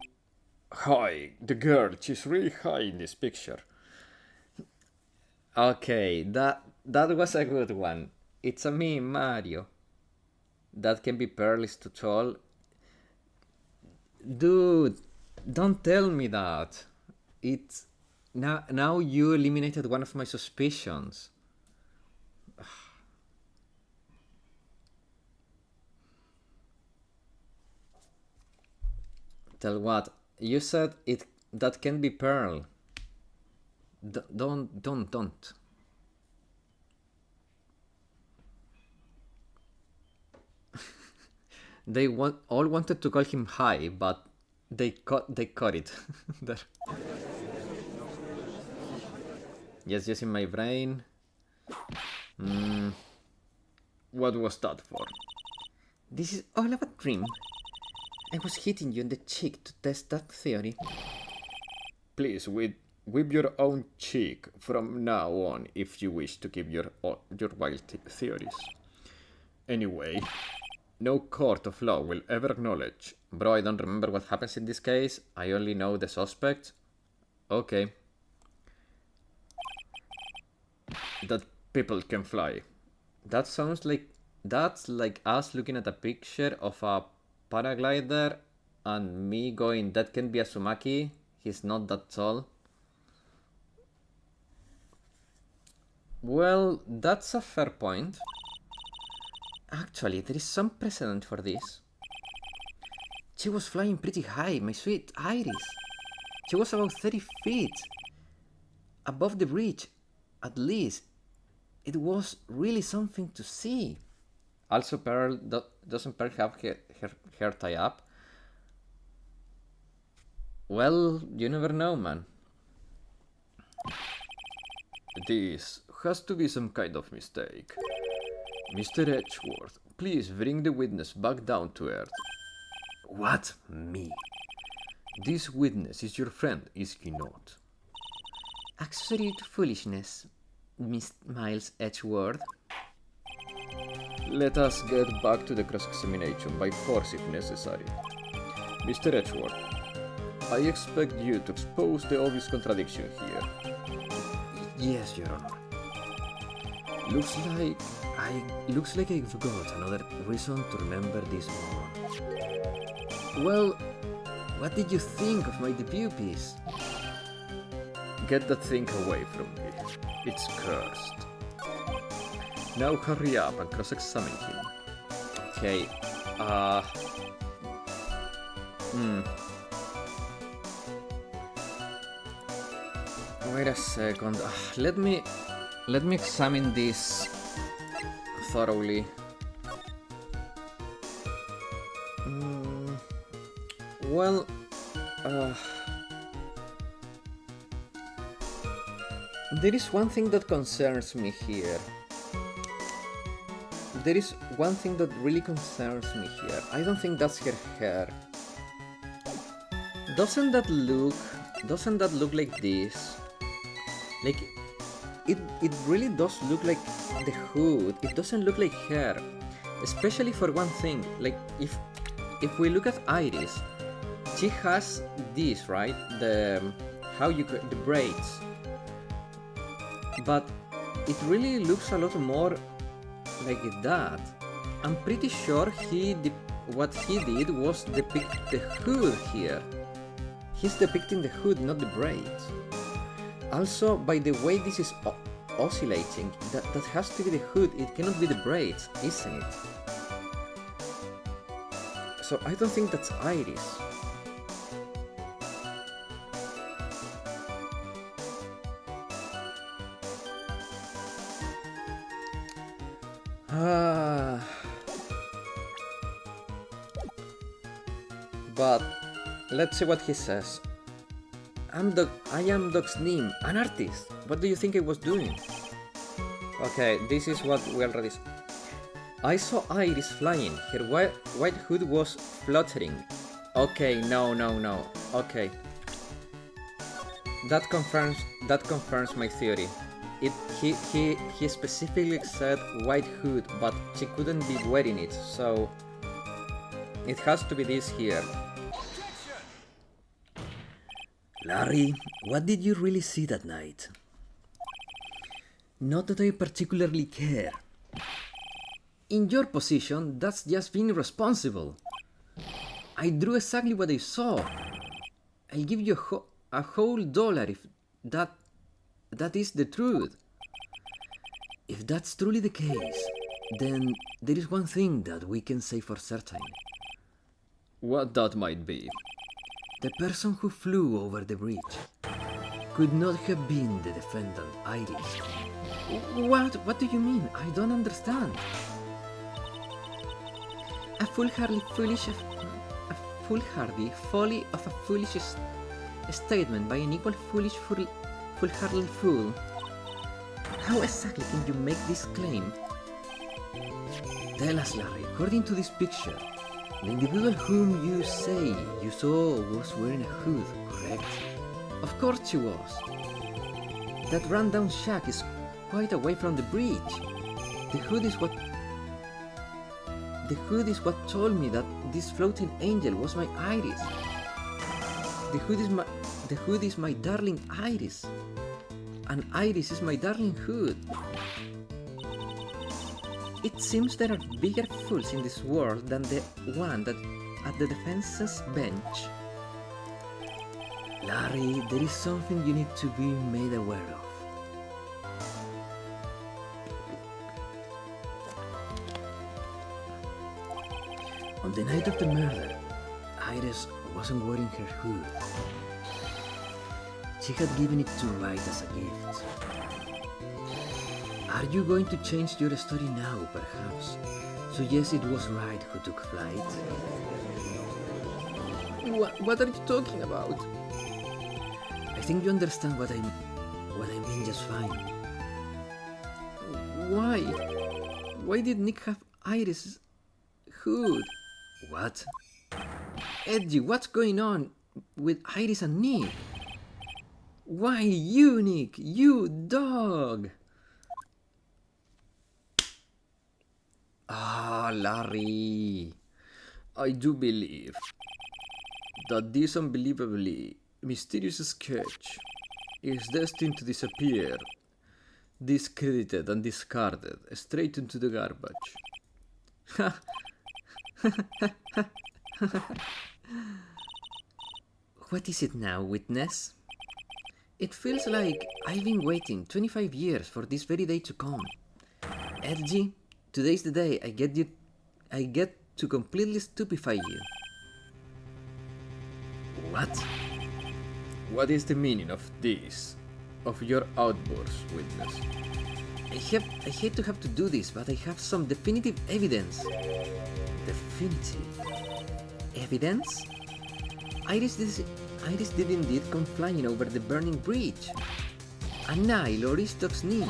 Hi, the girl, she's really high in this picture. Okay, that was a good one. It's a me, Mario. That can be Pearl's too tall. Dude, don't tell me that. It's... Now you eliminated one of my suspicions. Tell what? You said it that can be Pearl. Don't. They all wanted to call him High, but they caught it. There. Yes, just in my brain. What was that for? This is all of a dream. I was hitting you in the cheek to test that theory. Please, whip your own cheek from now on if you wish to keep your wild theories. Anyway, no court of law will ever acknowledge. Bro, I don't remember what happens in this case. I only know the suspect. Okay. That people can fly. That sounds like... That's like us looking at a picture of a paraglider and me going, that can be Azumaki, he's not that tall. Well, that's a fair point. Actually, there is some precedent for this. She was flying pretty high, my sweet Iris. She was about 30 feet above the bridge, at least. It was really something to see. Also, Pearl doesn't Pearl have her tie up? Well, you never know, man. This has to be some kind of mistake. Mr. Edgeworth, please bring the witness back down to earth. What? Me? This witness is your friend, is he not? Accessory to foolishness, Miss Miles Edgeworth. Let us get back to the cross-examination by force if necessary. Mr. Edgeworth, I expect you to expose the obvious contradiction here. Yes, Your Honor. Looks like I've got another reason to remember this moment. Well, what did you think of my debut piece? Get that thing away from me. It's cursed. Now hurry up and cross-examine him. Okay, Wait a second. Let me examine this thoroughly. Well, there is one thing that concerns me here. There is one thing that really concerns me here. I don't think that's her hair. Doesn't that look like this? Like, it really does look like the hood. It doesn't look like hair. Especially for one thing, like if we look at Iris, she has this, right? The braids. But it really looks a lot more like that. I'm pretty sure what he did was depict the hood here. He's depicting the hood, not the braids. Also, by the way this is oscillating, that has to be the hood, it cannot be the braids, isn't it? So I don't think that's Iris. But let's see what he says. I am Doc's Nim, an artist. What do you think I was doing? Okay, this is what we already saw. I saw Iris flying. Her white hood was fluttering. Okay, no. Okay. That confirms my theory. He specifically said white hood, but she couldn't be wearing it, so it has to be this here. Larry, what did you really see that night? Not that I particularly care. In your position, that's just being irresponsible. I drew exactly what I saw. I'll give you a whole $1 if that is the truth. If that's truly the case, then there is one thing that we can say for certain. What that might be? The person who flew over the bridge could not have been the defendant, Iris. What do you mean? I don't understand. A foolhardy folly of a foolish statement by an equal foolhardy fool. How exactly can you make this claim? Tell us, Larry, according to this picture, the individual whom you say you saw was wearing a hood, correct? Of course she was. That rundown shack is quite away from the bridge. The hood is what told me that this floating angel was my Iris. The hood is my darling Iris. And Iris is my darling hood. It seems there are bigger fools in this world than the one that at the defense's bench. Larry, there is something you need to be made aware of. On the night of the murder, Iris wasn't wearing her hood. She had given it to Wright as a gift. Are you going to change your story now, perhaps? So yes, it was Wright who took flight. What are you talking about? I think you understand what I mean just fine. Why? Why did Nick have Iris' hood? What? Edgy, what's going on with Iris and Nick? Why you, Nick? You dog! Ah, Larry. I do believe that this unbelievably mysterious sketch is destined to disappear, discredited and discarded straight into the garbage. What is it now, witness? It feels like I've been waiting 25 years for this very day to come. Edgy, today's the day I get to completely stupefy you. What? What is the meaning of this? Of your outburst, witness? I hate to have to do this, but I have some definitive evidence. Definitive Evidence? Iris did indeed come flying over the burning bridge. And I, Loristoc's knee,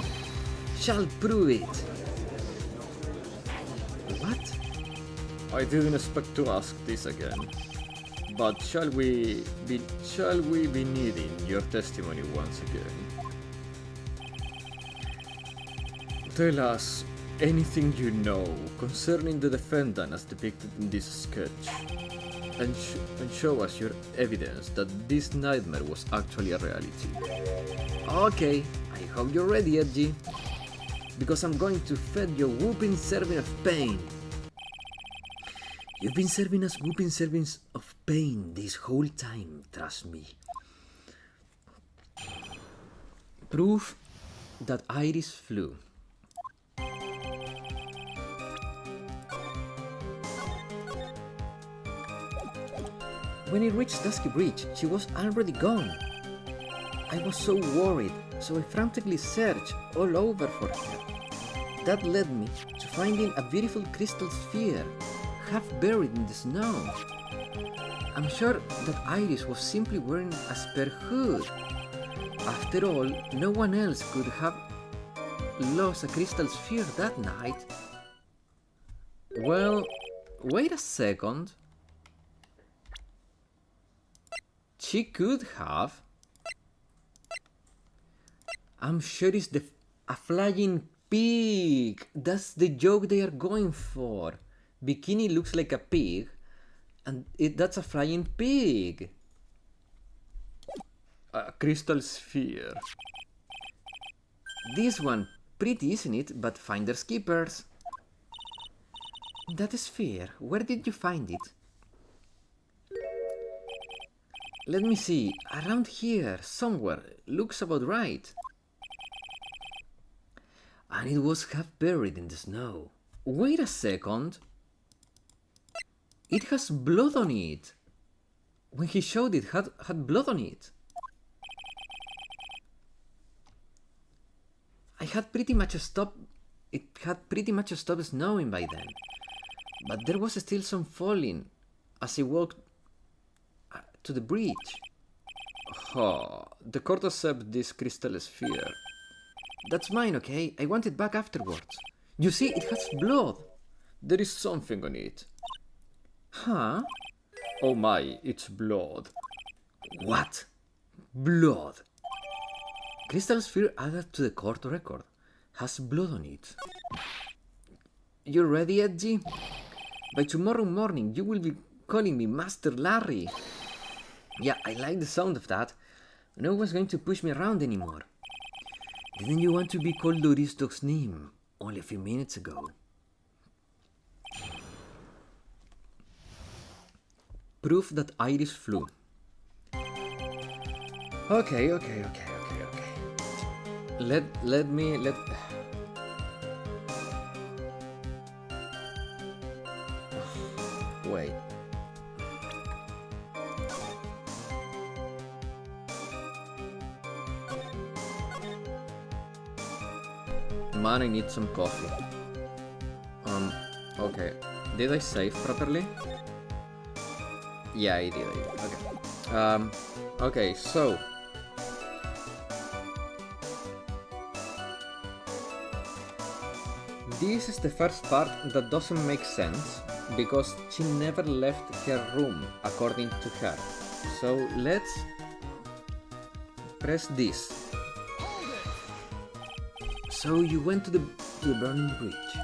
shall prove it. What? I didn't expect to ask this again. But shall we be needing your testimony once again? Tell us anything you know concerning the defendant as depicted in this sketch, and show us your evidence that this nightmare was actually a reality. Okay, I hope you're ready, Edgy. Because I'm going to feed your whooping serving of pain. You've been serving us whooping servings of pain this whole time, trust me. Proof that Iris flew. When I reached Dusky Bridge, she was already gone. I was so worried, so I frantically searched all over for her. That led me to finding a beautiful crystal sphere, half buried in the snow. I'm sure that Iris was simply wearing a spare hood. After all, no one else could have lost a crystal sphere that night. Well, wait a second. She could have. I'm sure it's a flying pig. That's the joke they are going for. Bikini looks like a pig, and that's a flying pig. A crystal sphere. This one, pretty isn't it? But finders keepers. That sphere, where did you find it? Let me see, around here, somewhere, looks about right. And it was half buried in the snow. Wait a second. It has blood on it. When he showed it, had blood on it. It had pretty much stopped snowing by then. But there was still some falling as he walked to the bridge. The court accepts this crystal sphere. That's mine, okay? I want it back afterwards. You see, it has blood. There is something on it. Huh? Oh my, it's blood. What? Blood? Crystal sphere added to the court record. Has blood on it. You ready, Edgy? By tomorrow morning, you will be calling me Master Larry. Yeah, I like the sound of that. No one's going to push me around anymore. Didn't you want to be called Loristoc's name only a few minutes ago? Proof that Iris flew. Okay. Let me. Wait. Man, I need some coffee. Okay. Did I save properly? Yeah, I did. Okay. Okay, so. This is the first part that doesn't make sense because she never left her room according to her. So let's press this. So you went to the burning bridge.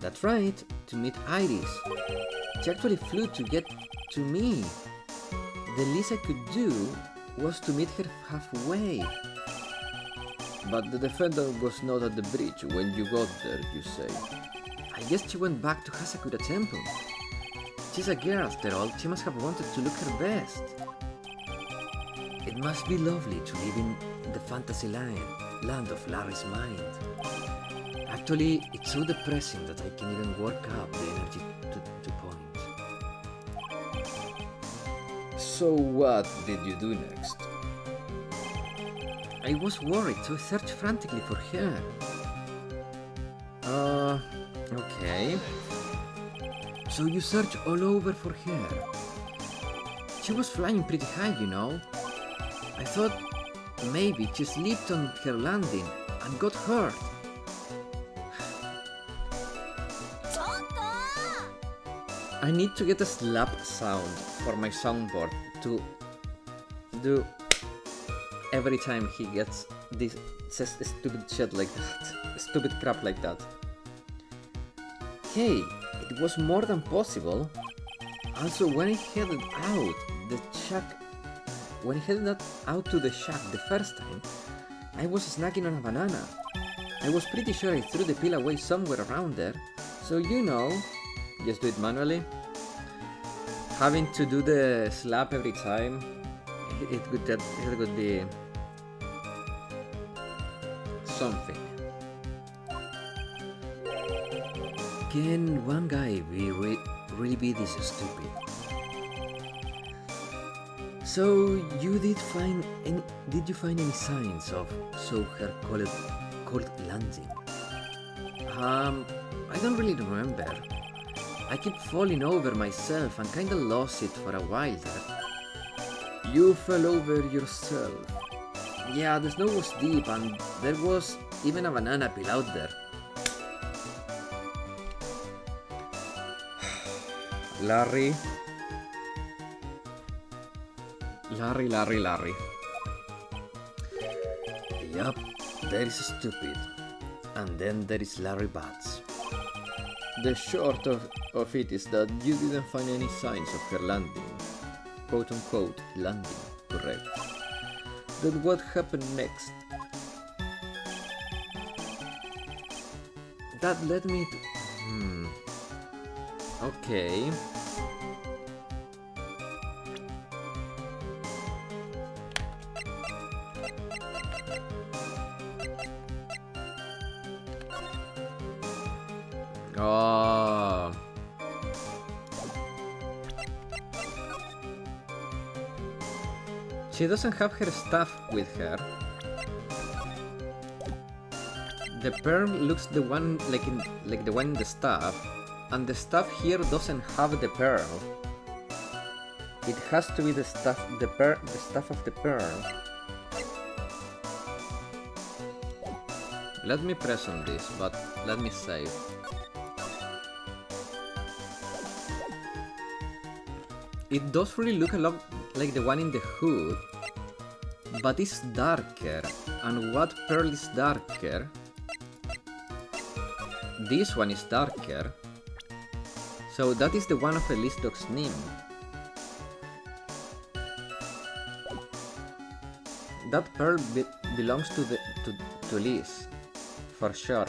That's right, to meet Iris. She actually flew to get to me. The least I could do was to meet her halfway. But the defendant was not at the bridge when you got there, you say. I guess she went back to Hasakura Temple. She's a girl after all, she must have wanted to look her best. It must be lovely to live in the fantasy land of Larry's mind. Actually, it's so depressing that I can even work up the energy to point. So what did you do next? I was worried, so I searched frantically for her. Okay. So you searched all over for her. She was flying pretty high, you know. I thought maybe she slipped on her landing and got hurt. I need to get a slap sound for my soundboard to do every time he gets this says stupid shit like that. Stupid crap like that. Hey, it was more than possible. Also, when I headed out to the shack the first time, I was snacking on a banana. I was pretty sure I threw the pill away somewhere around there, so you know, just do it manually. Having to do the slap every time, it could be something. Can one guy really be this stupid? So you did you find any signs of her called landing? I don't really remember. I keep falling over myself and kinda lost it for a while there. You fell over yourself. Yeah, the snow was deep and there was even a banana peel out there. Larry. Yup, there is stupid. And then there is Larry Bats. The short of it is that you didn't find any signs of her landing. Quote unquote landing, correct. Then what happened next? That led me to... Okay. Oh. She doesn't have her stuff with her. The pearl looks the one like the one in the staff, and the staff here doesn't have the pearl. It has to be the staff of the pearl. Let me press on this, but let me save. It does really look a lot like the one in the hood, but it's darker. And what pearl is darker? This one is darker. So that is the one of Elise Dog's name. That pearl belongs to Liz, for sure.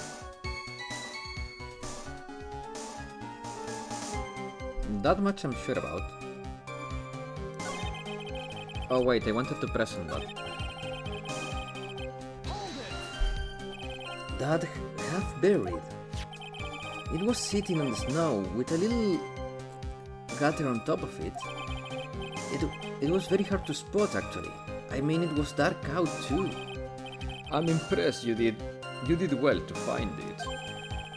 That much I'm sure about. Oh wait, I wanted to press on that. That half buried. It was sitting on the snow with a little gutter on top of it. It was very hard to spot actually. I mean, it was dark out too. I'm impressed you did well to find it.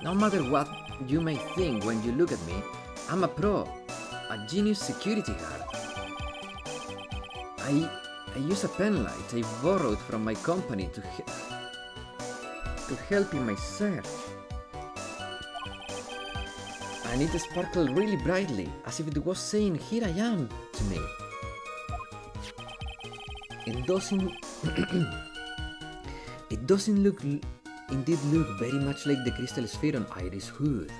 No matter what you may think when you look at me, I'm a pro, a genius security guard. I use a pen light I borrowed from my company to help in my search. And it sparkled really brightly, as if it was saying, "Here I am," to me. It doesn't indeed look very much like the crystal sphere on Iris' hood.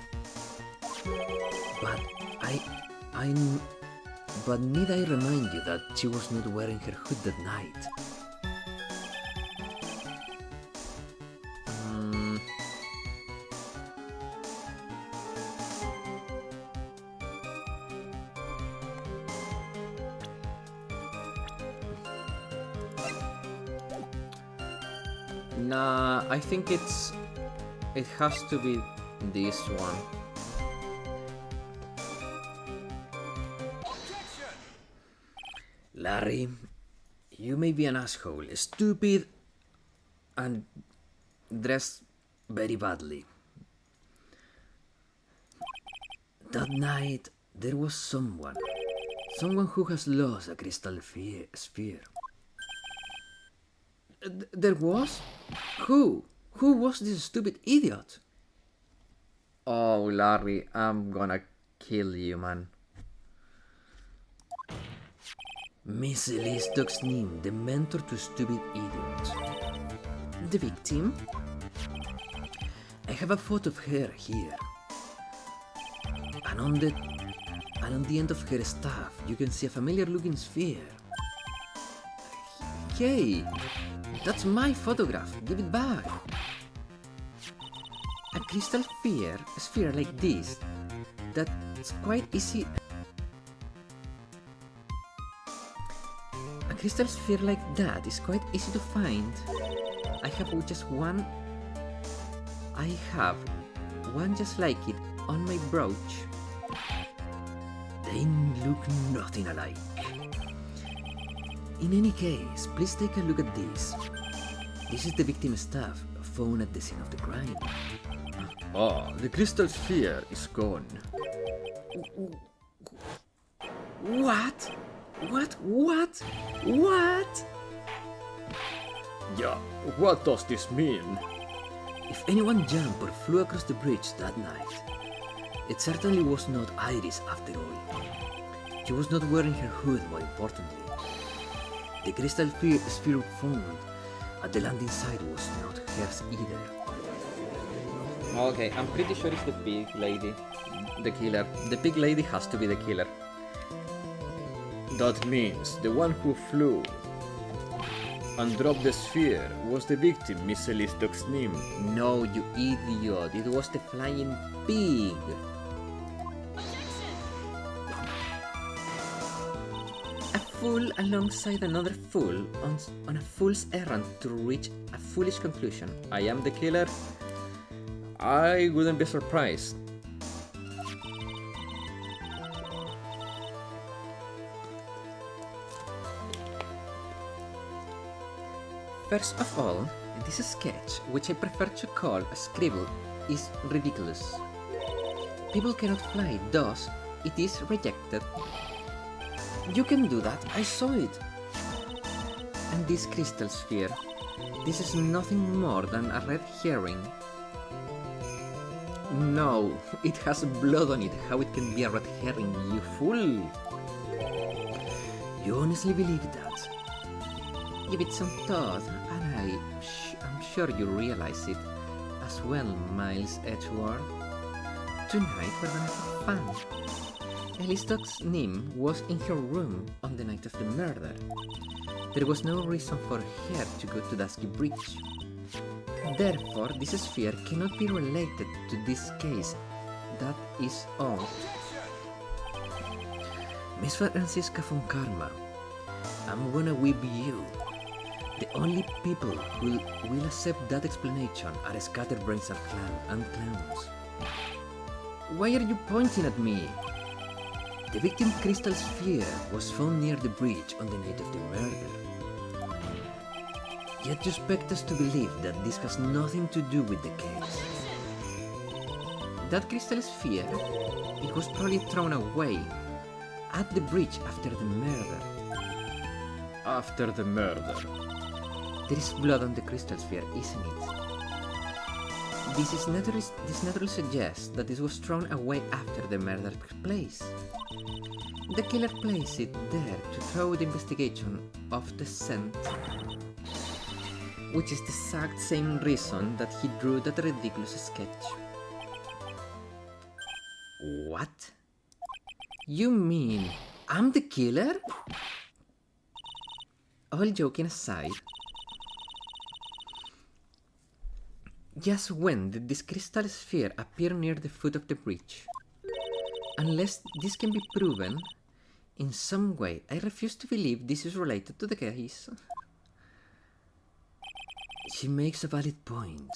But need I remind you that she was not wearing her hood that night? Nah, I think it has to be this one. Larry, you may be an asshole, stupid, and dressed very badly. That night, there was someone who has lost a crystal sphere. There was? Who? Who was this stupid idiot? Oh, Larry, I'm gonna kill you, man. Miss Elise Duxnim, the mentor to stupid idiots. The victim? I have a photo of her here. And on the end of her staff, you can see a familiar-looking sphere. Hey, that's my photograph. Give it back. A crystal sphere like this, that's quite easy. A crystal sphere like that is quite easy to find. I have one just like it on my brooch. They look nothing alike. In any case, please take a look at this. This is the victim's staff found at the scene of the crime. Ah, the crystal sphere is gone. What? Yeah, what does this mean? If anyone jumped or flew across the bridge that night, it certainly was not Iris after all. She was not wearing her hood, more importantly. The crystal sphere found at the landing site was not hers either. Okay, I'm pretty sure it's the pig lady. The killer. The pig lady has to be the killer. That means the one who flew and dropped the sphere was the victim, Miss Elise Duxnim. No, you idiot, it was the flying pig. A fool alongside another fool on a fool's errand to reach a foolish conclusion. I am the killer. I wouldn't be surprised. First of all, this sketch, which I prefer to call a scribble, is ridiculous. People cannot fly, thus it is rejected. You can do that, I saw it. And this crystal sphere, this is nothing more than a red herring. No, it has blood on it, how it can be a red herring, you fool? You honestly believe that? Give it some thought, and I'm sure you realize it as well, Miles Edgeworth. Tonight we're gonna have fun. Elise Duxnim was in her room on the night of the murder. There was no reason for her to go to Dusky Bridge. Therefore, this sphere cannot be related to this case. That is all. Miss Francisca von Karma, I'm gonna whip you. The only people who will accept that explanation are scatterbrains and clowns. Why are you pointing at me? The victim crystal sphere was found near the bridge on the night of the murder. Yet you expect us to believe that this has nothing to do with the case. That crystal sphere, it was probably thrown away at the bridge after the murder. After the murder. There is blood on the crystal sphere, isn't it? This naturally suggests that this was thrown away after the murder took place. The killer placed it there to throw the investigation off the scent, which is the exact same reason that he drew that ridiculous sketch. What? You mean I'm the killer? All joking aside, just when did this crystal sphere appear near the foot of the bridge? Unless this can be proven in some way, I refuse to believe this is related to the case. She makes a valid point.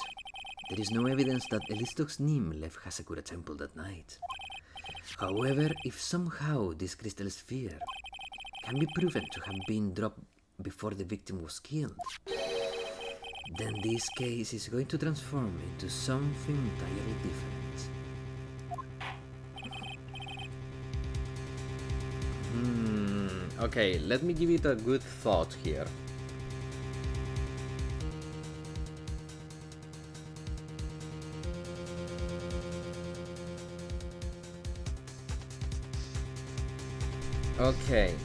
There is no evidence that Elistok's Nim left Hasakura Temple that night. However, if somehow this crystal sphere can be proven to have been dropped before the victim was killed, then this case is going to transform into something entirely different. Okay, let me give it a good thought here. Okay.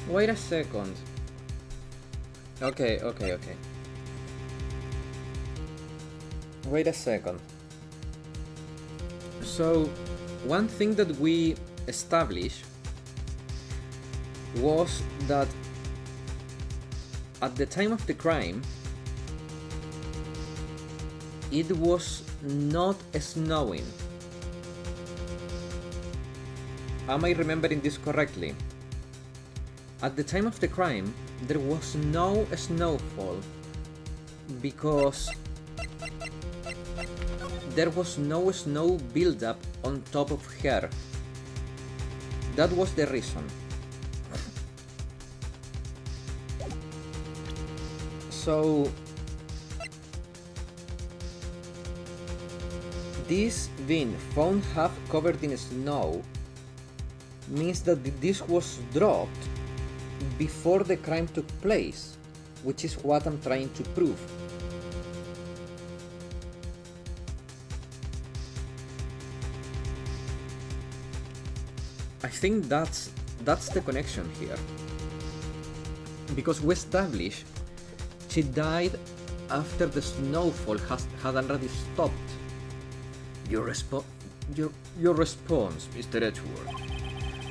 Wait a second. Okay. Wait a second. So, one thing that we established was that at the time of the crime, it was not snowing. Am I remembering this correctly? At the time of the crime, there was no snowfall because there was no snow buildup on top of her. That was the reason. So, this being found half covered in snow means that this was dropped before the crime took place, which is what I'm trying to prove. I think that's the connection here. Because we established she died after the snowfall had already stopped. Your response, Mr. Edgeworth.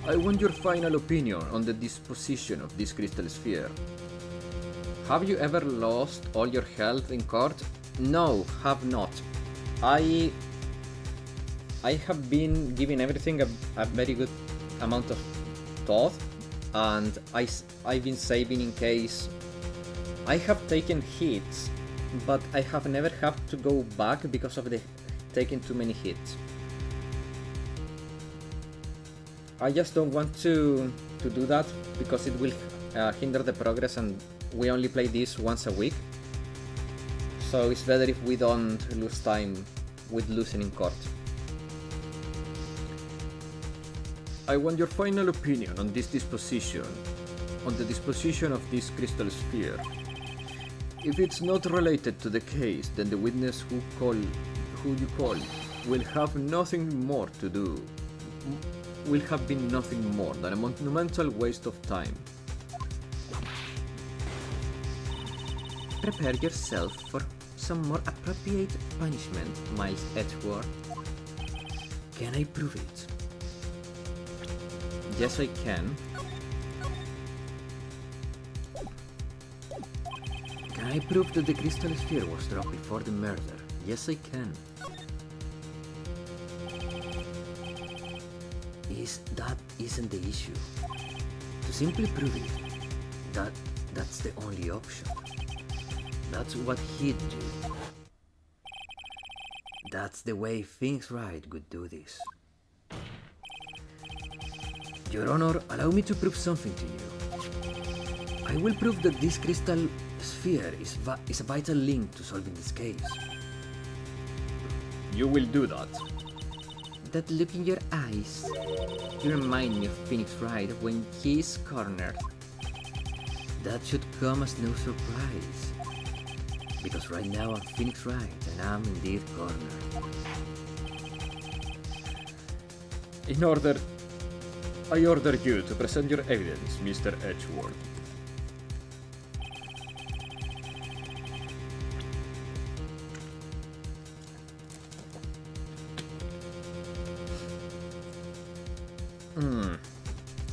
I want your final opinion on the disposition of this crystal sphere. Have you ever lost all your health in court? No, have not. I have been giving everything a very good amount of thought, and I've been saving in case. I have taken hits, but I have never had to go back because of the taking too many hits. I just don't want to do that because it will hinder the progress, and we only play this once a week. So it's better if we don't lose time with losing in court. I want your final opinion on this disposition, on the disposition of this crystal sphere. If it's not related to the case, then the witness who you call will have nothing more to do. Will have been nothing more than a monumental waste of time. Prepare yourself for some more appropriate punishment, Miles Edgeworth. Can I prove it? Yes, I can. Can I prove that the crystal sphere was dropped before the murder? Yes, I can. That isn't the issue. To simply prove it, that's the only option. That's what he'd do. That's the way things Wright would do this. Your Honor, allow me to prove something to you. I will prove that this crystal sphere is a vital link to solving this case. You will do that. That look in your eyes, you remind me of Phoenix Wright when he is cornered. That should come as no surprise, because right now I'm Phoenix Wright and I'm indeed cornered. I order you to present your evidence, Mr. Edgeworth.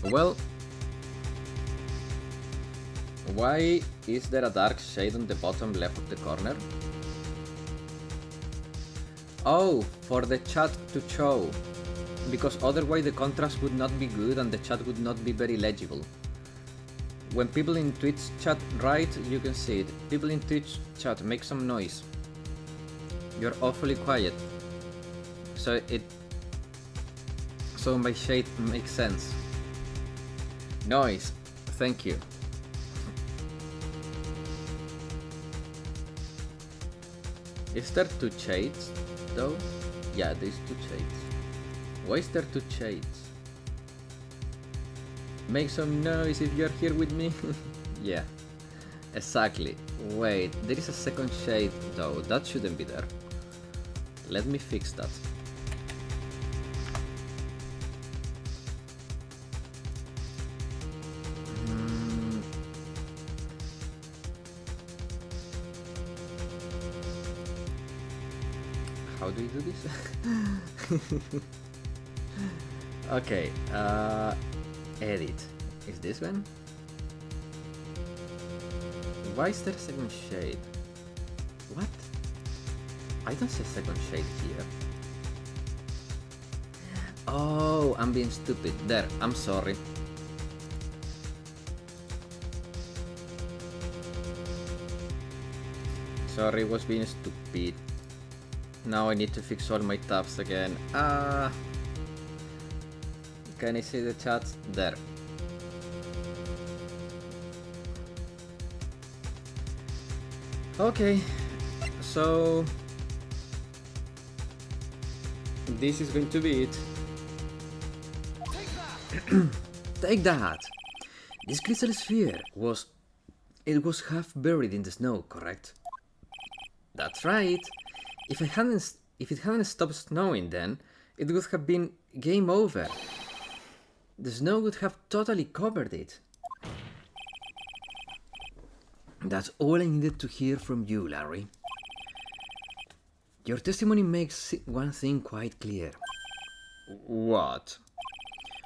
Well, why is there a dark shade on the bottom left of the corner? Oh, for the chat to show. Because otherwise the contrast would not be good and the chat would not be very legible. When people in Twitch chat write, you can see it. People in Twitch chat, make some noise. You're awfully quiet. So my shade makes sense. Noise. Thank you. Is there two shades though? Yeah, there's two shades. Why is there two shades? Make some noise if you're here with me. Yeah, exactly. Wait, there is a second shade though. That shouldn't be there. Let me fix that. How do we do this? Okay, edit. Is this one? Why is there a second shade? What? I don't see a second shade here. Oh, I'm being stupid. There, I'm sorry. Sorry, was being stupid. Now I need to fix all my tabs again. Can I see the chat? There. Okay, so this is going to be it. Take that! This crystal sphere was half buried in the snow, correct? That's right. If it hadn't stopped snowing then, it would have been game over. The snow would have totally covered it. That's all I needed to hear from you, Larry. Your testimony makes one thing quite clear. What?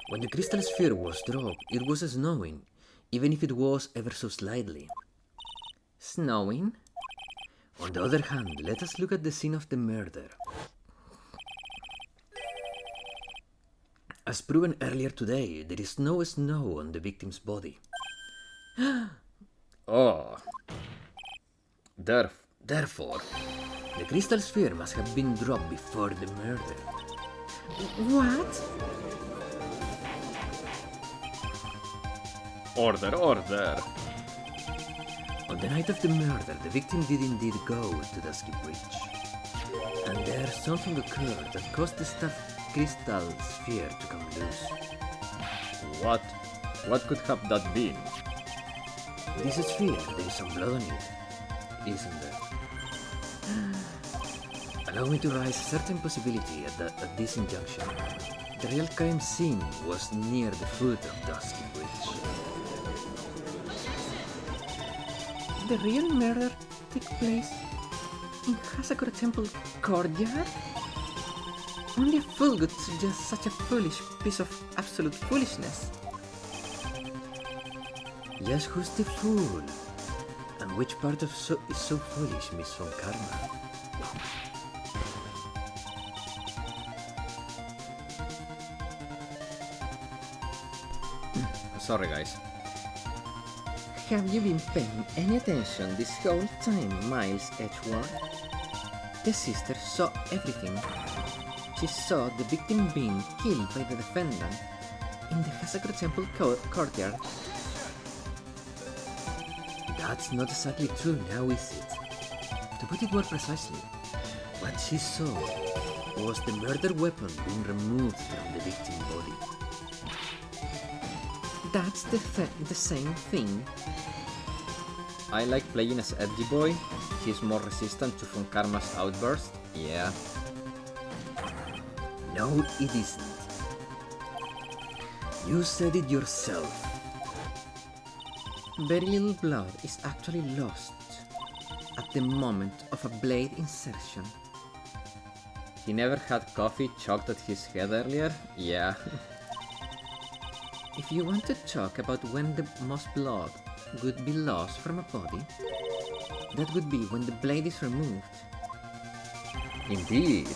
When the crystal sphere was dropped, it was snowing, even if it was ever so slightly. Snowing? On the other hand, let us look at the scene of the murder. As proven earlier today, there is no snow on the victim's body. Oh. Therefore, the crystal sphere must have been dropped before the murder. What? Order. On the night of the murder, the victim did indeed go to the ski bridge. And there something occurred that caused the stuffed crystal sphere to come loose. What could have that been? This sphere, there is some blood on it, isn't there? Allow me to raise a certain possibility at this injunction. The real crime scene was near the foot of Dusky Bridge. The real murder took place in Hasakura Temple courtyard? Only a fool would suggest such a foolish piece of absolute foolishness. Yes, who's the fool? And which part of is so foolish, Miss Von Karma? Sorry, guys. Have you been paying any attention this whole time, Miles Edgeworth? The sister saw everything. She saw the victim being killed by the defendant in the Hasakura Temple courtyard. That's not exactly true now, is it? To put it more precisely, what she saw was the murder weapon being removed from the victim's body. That's the same thing. I like playing as Edgy Boy. He's more resistant to Von Karma's outburst. Yeah. No, it isn't. You said it yourself. Very little blood is actually lost at the moment of a blade insertion. He never had coffee chucked at his head earlier? Yeah. If you want to talk about when the most blood would be lost from a body, that would be when the blade is removed. Indeed.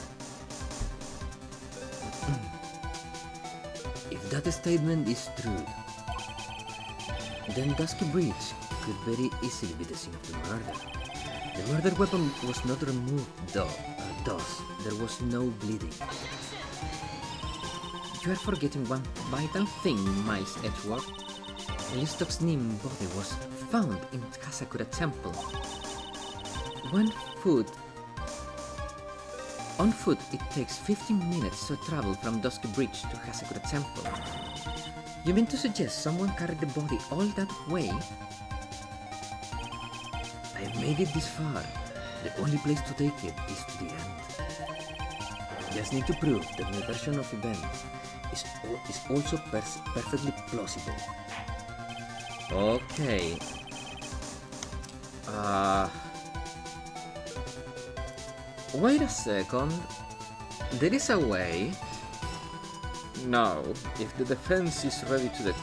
If that statement is true, then Dusky Bridge could very easily be the scene of the murder. The murder weapon was not removed though, thus there was no bleeding. You are forgetting one vital thing, Miles Edgeworth. Listok's Nim body was found in Hasakura Temple. On foot, it takes 15 minutes to travel from Dusky Bridge to Hasakura Temple. You mean to suggest someone carried the body all that way? I've made it this far. The only place to take it is to the end. Just need to prove that my version of events is also perfectly plausible. Okay. Wait a second. There is a way. Now, if the defense is ready to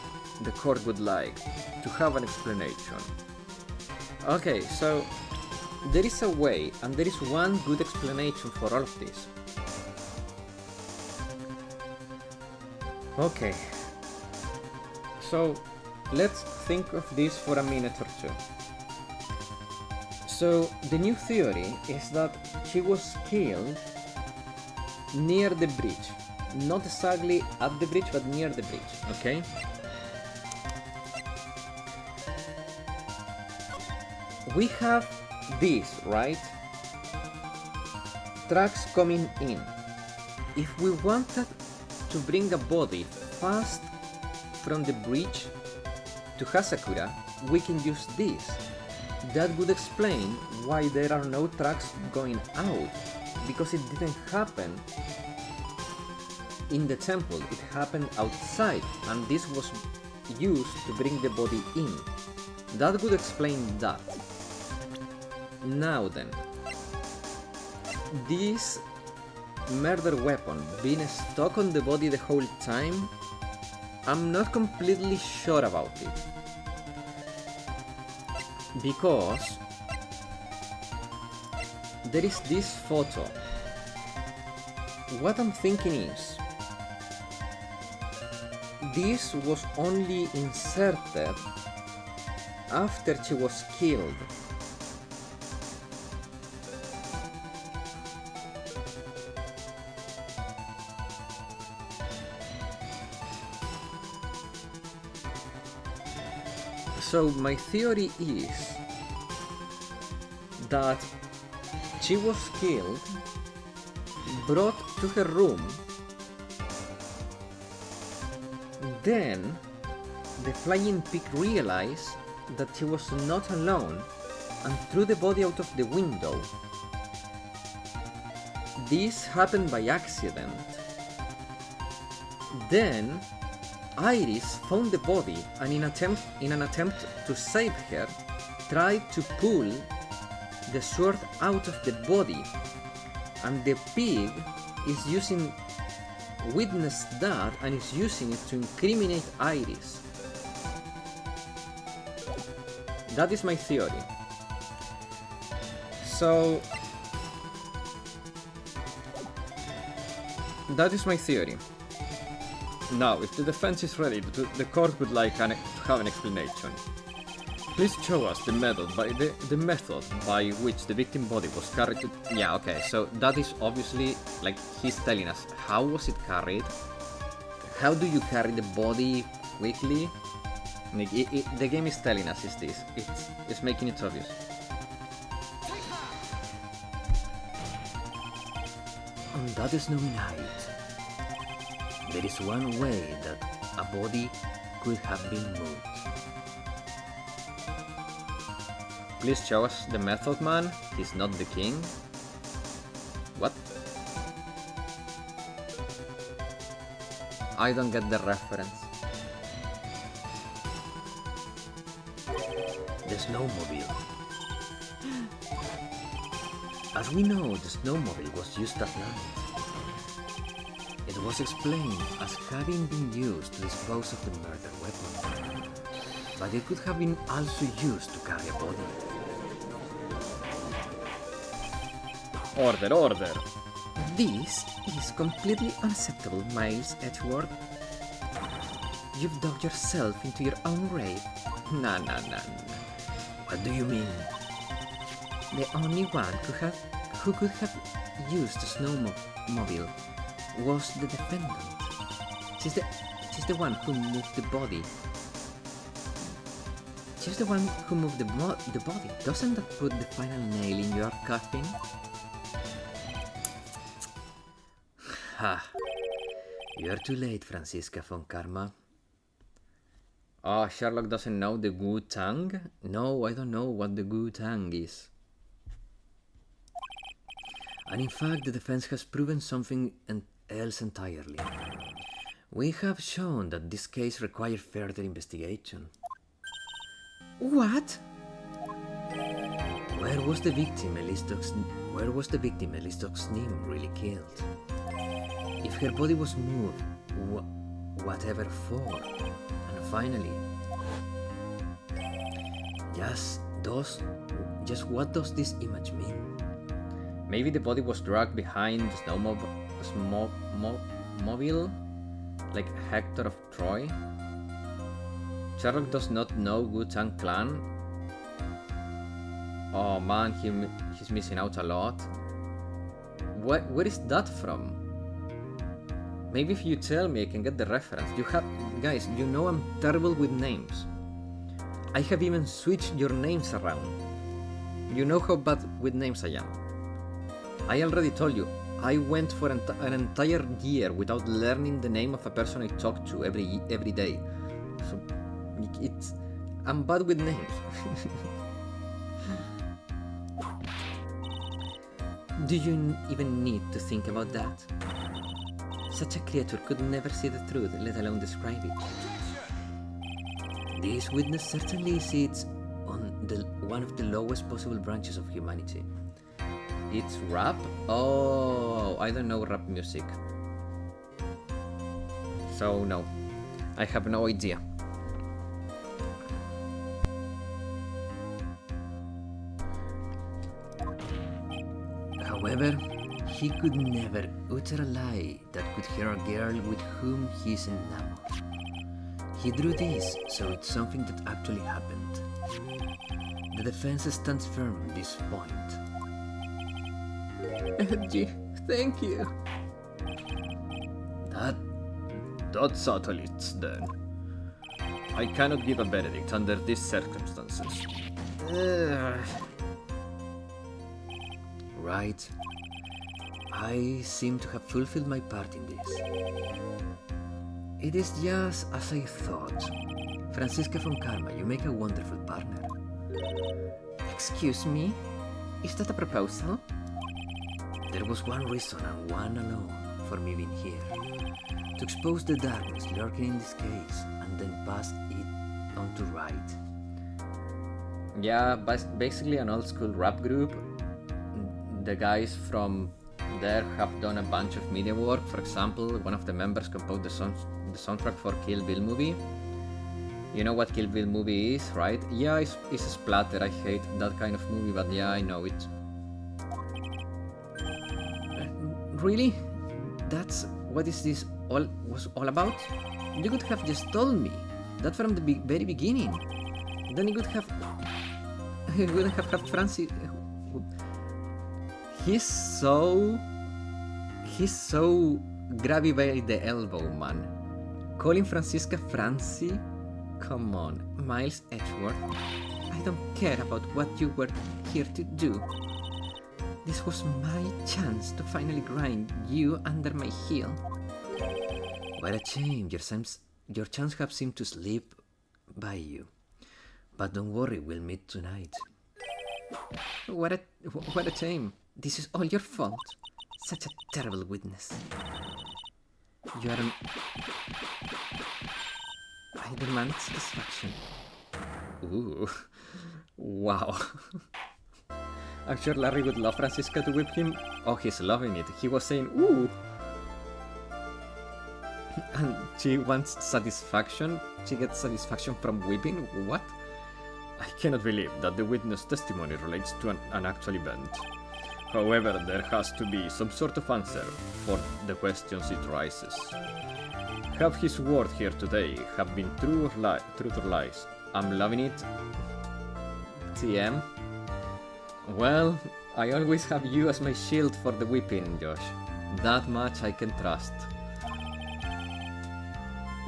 the court would like to have an explanation. Okay, so there is a way, and there is one good explanation for all of this. Okay. So, let's think of this for a minute or two. So, the new theory is that she was killed near the bridge. Not exactly at the bridge, but near the bridge, okay? We have this, right? Tracks coming in. If we wanted to bring a body fast from the bridge to Hasakura, we can use this. That would explain why there are no tracks going out, because it didn't happen in the temple, it happened outside, and this was used to bring the body in. That would explain that. Now then, this murder weapon being stuck on the body the whole time, I'm not completely sure about it. Because there is this photo. What I'm thinking is, this was only inserted after she was killed. So my theory is that she was killed, brought to her room, then the flying pig realized that she was not alone and threw the body out of the window. this happened by accident. Then Iris found the body and in an attempt to save her, tried to pull the sword out of the body, and the pig is witnessed that and is using it to incriminate Iris. That is my theory. So that is my theory. Now, if the defense is ready, the court would like to have an explanation. Please show us the method by which the victim body was carried to... Yeah, okay, so that is obviously, like, he's telling us, how was it carried? How do you carry the body quickly? Like, the game is telling us is this. It's making it obvious. On that snowy night, there is one way that a body could have been moved. Please show us the method, man. He's not the king. What? I don't get the reference. The snowmobile. As we know, the snowmobile was used that night. It was explained as having been used to dispose of the murder weapon, but it could have been also used to carry a body. Order, order. This is completely unacceptable, Miles Edgeworth. You've dug yourself into your own grave. Nah. What do you mean? The only one who could have used the snowmobile was the defendant. She's the one who moved the body. She's the one who moved the body. Doesn't that put the final nail in your coffin? Ha! You're too late, Franziska von Karma. Oh, Sherlock doesn't know the Wu-Tang? No, I don't know what the Wu-Tang is. And in fact, the defense has proven something else entirely. We have shown that this case requires further investigation. What? Where was the victim Elistock's name really killed? If her body was moved, whatever for? And finally, just what does this image mean? Maybe the body was dragged behind the snowmobile, like Hector of Troy. Sherlock does not know Wu-Tang Clan. Oh man, he's missing out a lot. Where is that from? Maybe if you tell me, I can get the reference. Guys, you know I'm terrible with names. I have even switched your names around. You know how bad with names I am. I already told you, I went for an entire year without learning the name of a person I talk to every day. So, I'm bad with names. Do you even need to think about that? Such a creature could never see the truth, let alone describe it. This witness certainly sits on one of the lowest possible branches of humanity. It's rap? Oh, I don't know rap music. So no, I have no idea. However, he could never utter a lie that could hurt a girl with whom he is enamored. He drew this, so it's something that actually happened. The defense stands firm on this point. Edgy, thank you. That settles it then. I cannot give a verdict under these circumstances. Right. I seem to have fulfilled my part in this. It is just as I thought. Franziska von Karma, you make a wonderful partner. Excuse me? Is that a proposal? There was one reason and one alone for me being here. To expose the darkness lurking in this case and then pass it on to Wright. Yeah, basically an old school rap group. The guys from there have done a bunch of media work. For example, one of the members composed the soundtrack for Kill Bill movie. You know what Kill Bill movie is, right? Yeah, it's a splatter. I hate that kind of movie, but yeah, I know it. Really? That's what is this was all about? You could have just told me that from the very beginning. Then you would have had Francis. He's so grabby by the elbow, man. Calling Francisca Francie? Come on, Miles Edgeworth. I don't care about what you were here to do. This was my chance to finally grind you under my heel. What a shame, your chance have seemed to slip by you. But don't worry, we'll meet tonight. What a shame. This is all your fault. Such a terrible witness. You are I demand satisfaction. Ooh. Wow. I'm sure Larry would love Francisca to whip him. Oh, he's loving it. He was saying, ooh. And she wants satisfaction. She gets satisfaction from whipping. What? I cannot believe that the witness testimony relates to an actual event. However, there has to be some sort of answer for the questions it raises. Have his word here today have been true or lies? I'm loving it. TM. Well, I always have you as my shield for the whipping, Josh. That much I can trust.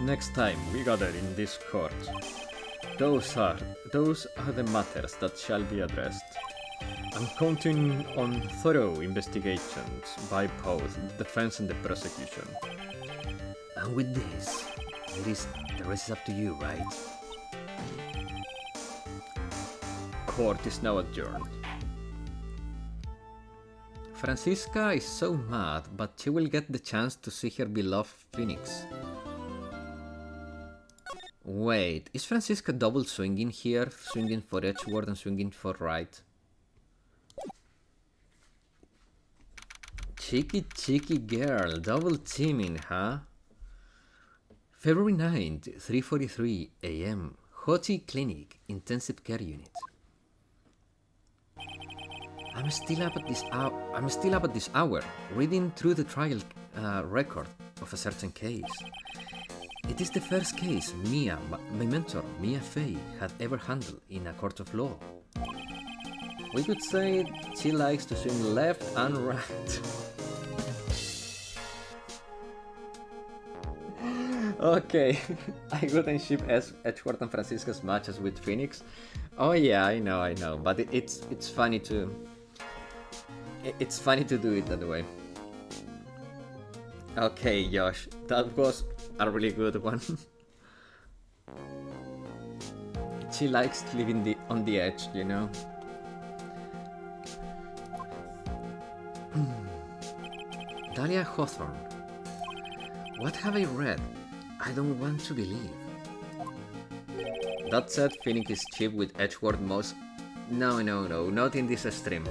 Next time we gather in this court, those are the matters that shall be addressed. I'm counting on thorough investigations by both the defense and the prosecution. And with this, the rest is up to you, right? Court is now adjourned. Francisca is so mad, but she will get the chance to see her beloved Phoenix. Wait, is Francisca double swinging here? Swinging for Edgeworth and swinging for Wright? Cheeky girl, double teaming, huh? February 9th, 3:43 AM, Hoti Clinic, Intensive Care Unit. I'm still up at this hour, reading through the trial record of a certain case. It is the first case my mentor, Mia Fey, had ever handled in a court of law. We could say she likes to swing left and right. Okay, I wouldn't ship Edgeworth and Francisco as much as with Phoenix. Oh yeah, I know, but it's funny to... It's funny to do it that way. Okay, Josh, that was a really good one. She likes living on the edge, you know. Dahlia Hawthorne. What have I read? I don't want to believe. That said, Phoenix is cheap with Edgeworth most... No, not in this stream.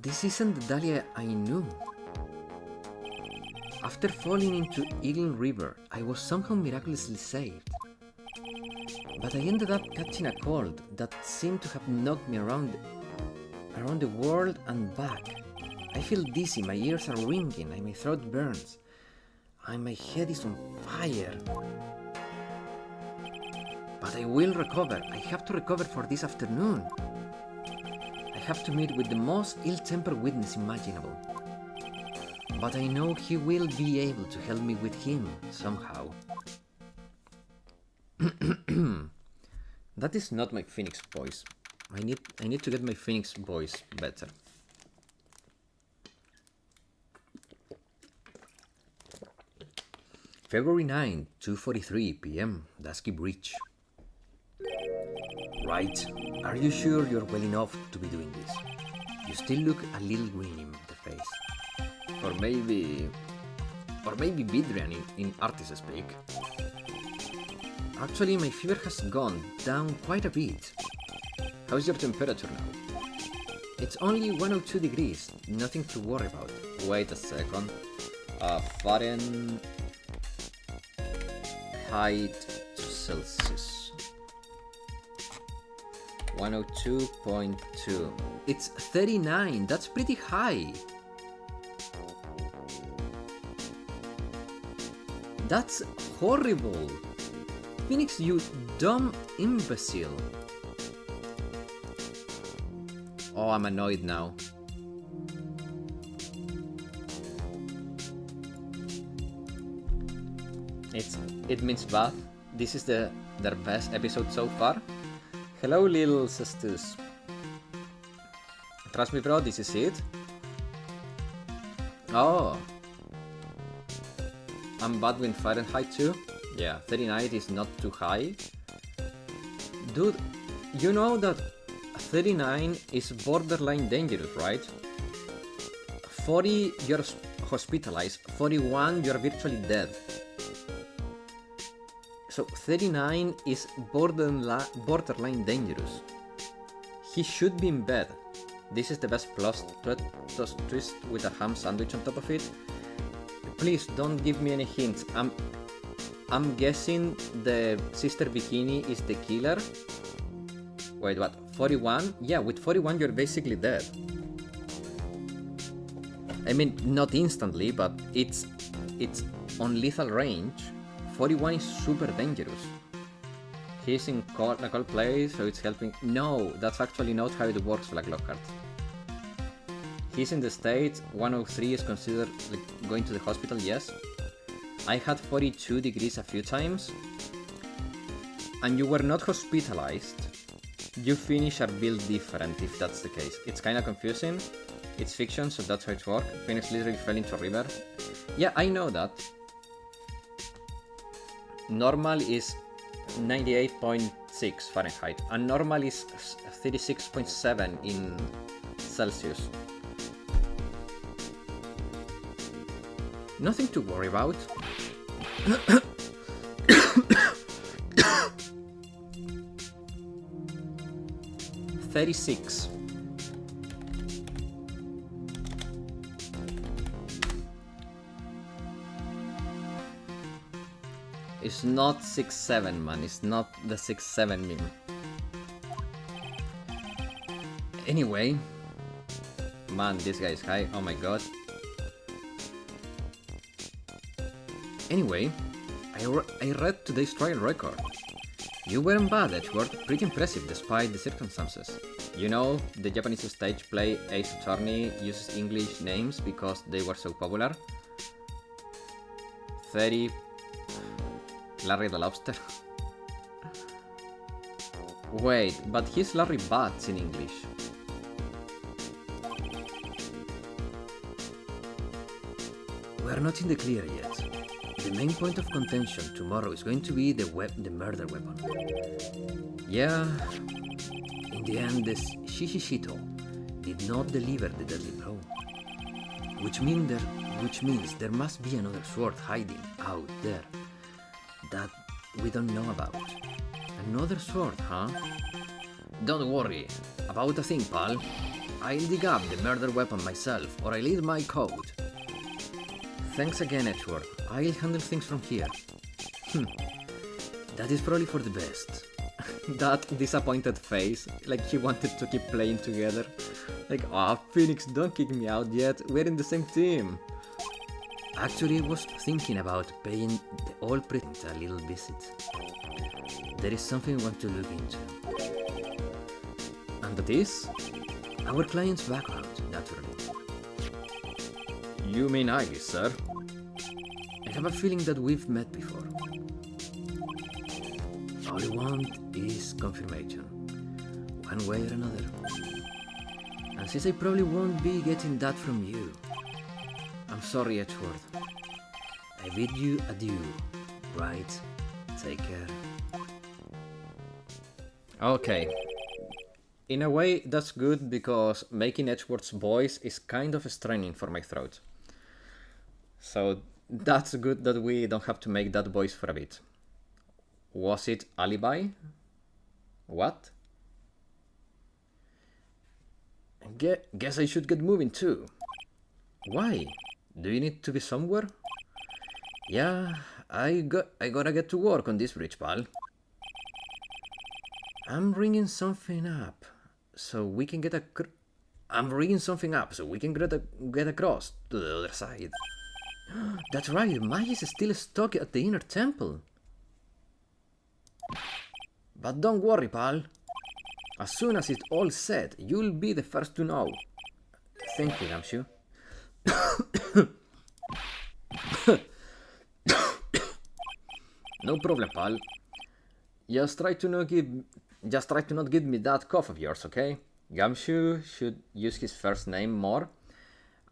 This isn't the Dahlia I knew. After falling into Eagle River, I was somehow miraculously saved. But I ended up catching a cold that seemed to have knocked me around the world and back. I feel dizzy, my ears are ringing, and my throat burns. And my head is on fire. But I will recover. I have to recover for this afternoon. I have to meet with the most ill-tempered witness imaginable. But I know he will be able to help me with him somehow. That is not my Phoenix voice. I need to get my Phoenix voice better. February 9, 2:43 PM, Dusky Bridge. Right, are you sure you're well enough to be doing this? You still look a little green in the face. Or maybe Vidrian in artist speak. Actually, my fever has gone down quite a bit. How's your temperature now? It's only 102 degrees, nothing to worry about. Wait a second. Fahrenheit to Celsius. 102.2. It's 39, that's pretty high. That's horrible. Phoenix, you dumb imbecile. Oh, I'm annoyed now. It means bad. This is their best episode so far. Hello, little sisters. Trust me, bro, this is it. Oh. I'm bad with Fahrenheit too. Yeah, 39 is not too high. Dude, you know that 39 is borderline dangerous, right? 40 you're hospitalized, 41 you're virtually dead. So 39 is borderline dangerous. He should be in bed. This is the best plus twist with a ham sandwich on top of it. Please don't give me any hints. I'm guessing the sister bikini is the killer. Wait, what? 41? Yeah, with 41 you're basically dead. I mean, not instantly, but it's on lethal range. 41 is super dangerous. He's in a cold place, so it's helping. No, that's actually not how it works, Black Lockhart. He's in the States, 103 is considered like going to the hospital, yes. I had 42 degrees a few times. And you were not hospitalized. You finish are built different if that's the case. It's kinda confusing. It's fiction, so that's how it works. Phoenix literally fell into a river. Yeah, I know that. Normal is 98.6 Fahrenheit, and normal is 36.7 in Celsius. Nothing to worry about. 36. It's not 6-7, man. It's not the 6-7 meme. Anyway. Man, this guy is high. Oh my god. Anyway, I read today's trial record. You weren't bad, Edgeworth. Pretty impressive despite the circumstances. You know, the Japanese stage play Ace Attorney uses English names because they were so popular. 30... Larry the Lobster. Wait, but he's Larry Bats in English. We're not in the clear yet. The main point of contention tomorrow is going to be the murder weapon. Yeah, in the end, the Shishishito did not deliver the deadly blow. Which means there must be another sword hiding out there that we don't know about. Another sword, huh? Don't worry about a thing, pal. I'll dig up the murder weapon myself, or I'll eat my coat. Thanks again, Edgeworth. I'll handle things from here. That is probably for the best. That disappointed face, like he wanted to keep playing together. Like, ah, Phoenix, don't kick me out yet, we're in the same team. Actually, I was thinking about paying the old precinct a little visit. There is something I want to look into. And that is? Our client's background, naturally. You mean I, sir? I have a feeling that we've met before. All I want is confirmation, one way or another. And since I probably won't be getting that from you, I'm sorry, Edgeworth. I bid you adieu, Wright. Take care. Okay. In a way, that's good because making Edgeworth's voice is kind of straining for my throat. So that's good that we don't have to make that voice for a bit. Was it alibi? What? Guess I should get moving too. Why? Do you need to be somewhere? Yeah, I gotta get to work on this bridge, pal. I'm ringing something up so we can get across to the other side. That's right, Maya is still stuck at the inner temple. But don't worry, pal. As soon as it's all set, you'll be the first to know. Thank you, Gamshu. No problem, pal. Just try to not give me that cough of yours, okay? Gamshu should use his first name more.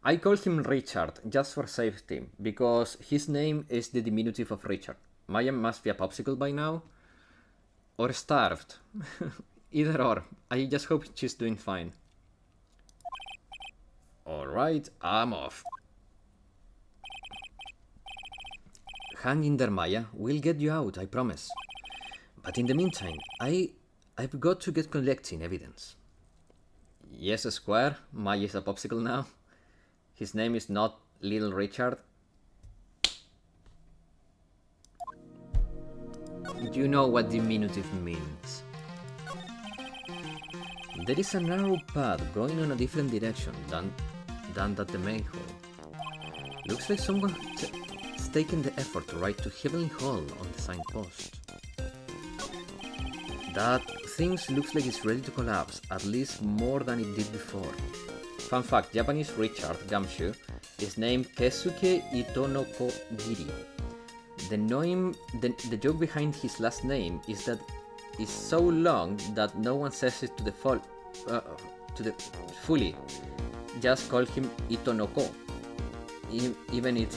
I call him Richard, just for safety, because his name is the diminutive of Richard. Maya must be a popsicle by now. Or starved. Either or. I just hope she's doing fine. Alright, I'm off. Hang in there, Maya. We'll get you out, I promise. But in the meantime, I've got to get collecting evidence. Yes, Square. Maya is a popsicle now. His name is not Little Richard. You know what diminutive means. There is a narrow path going in a different direction than at the main hall. Looks like someone has taken the effort to write to Heavenly Hall on the signpost. That thing looks like it's ready to collapse, at least more than it did before. Fun fact, Japanese Richard Gamshu is named Keisuke Itonoko Giri. The joke behind his last name is that it's so long that no one says it to the fully. Just call him Itonoko, even in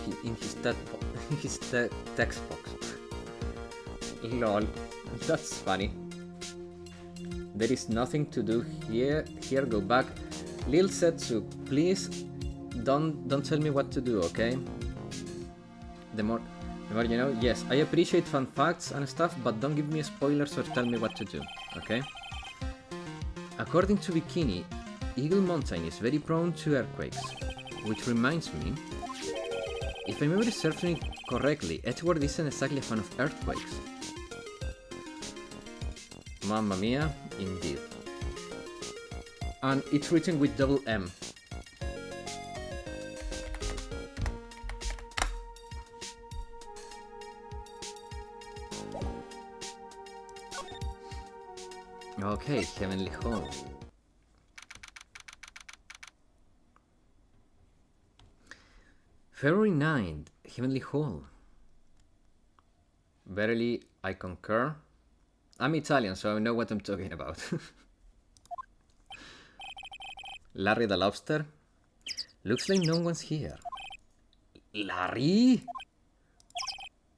his text box. Lol, that's funny. There is nothing to do here. Here, go back. Lil Setsu, please don't tell me what to do, okay? The more you know. Yes, I appreciate fun facts and stuff, but don't give me spoilers or tell me what to do, okay? According to Bikini, Eagle Mountain is very prone to earthquakes, which reminds me, if my memory serves me correctly, Edgeworth isn't exactly a fan of earthquakes. Mamma mia, indeed. And it's written with double M. Okay, Heavenly Hall. February 9th, Heavenly Hall. Verily, I concur. I'm Italian, so I know what I'm talking about. Larry the Lobster. Looks like no one's here. Larry?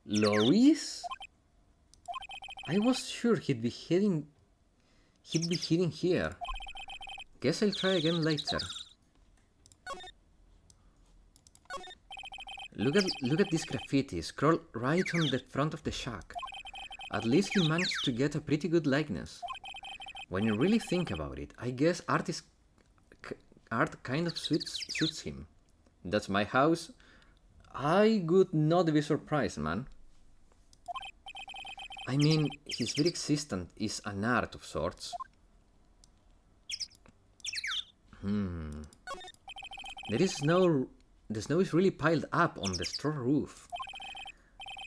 Loris? I was sure he'd be hiding here. Guess I'll try again later. Look at this graffiti. Scroll right on the front of the shack. At least he managed to get a pretty good likeness. When you really think about it, I guess art kind of suits him. That's my house. I would not be surprised, man. I mean, his very existence is an art of sorts. The snow is really piled up on the straw roof.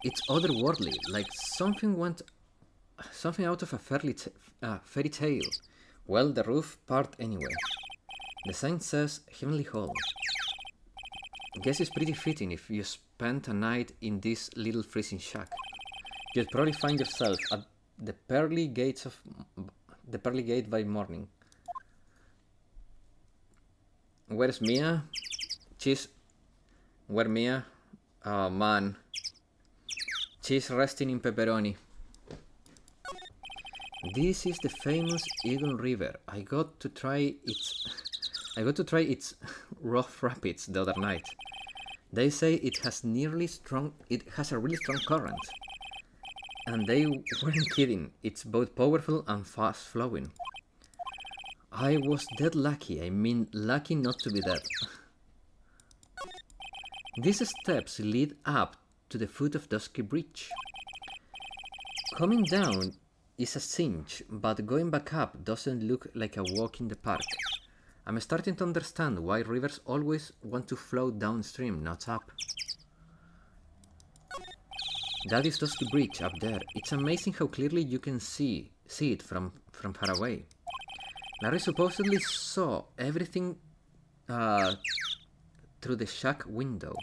It's otherworldly, like something out of a fairy tale. Well, the roof part anyway. The sign says Heavenly Hall. Guess it's pretty fitting if you spent a night in this little freezing shack. You'd probably find yourself at the pearly gate by morning. Where's Mia? Where Mia? Oh man. She's resting in pepperoni. This is the famous Eagle River. I got to try its rough rapids the other night. They say it has a really strong current. And they weren't kidding. It's both powerful and fast flowing. I was dead lucky. I mean, lucky not to be dead. These steps lead up to the foot of Dusky Bridge. Coming down is a cinch, but going back up doesn't look like a walk in the park. I'm starting to understand why rivers always want to flow downstream, not up. That is Dusky Bridge up there. It's amazing how clearly you can see it from far away. Larry supposedly saw everything through the shack window.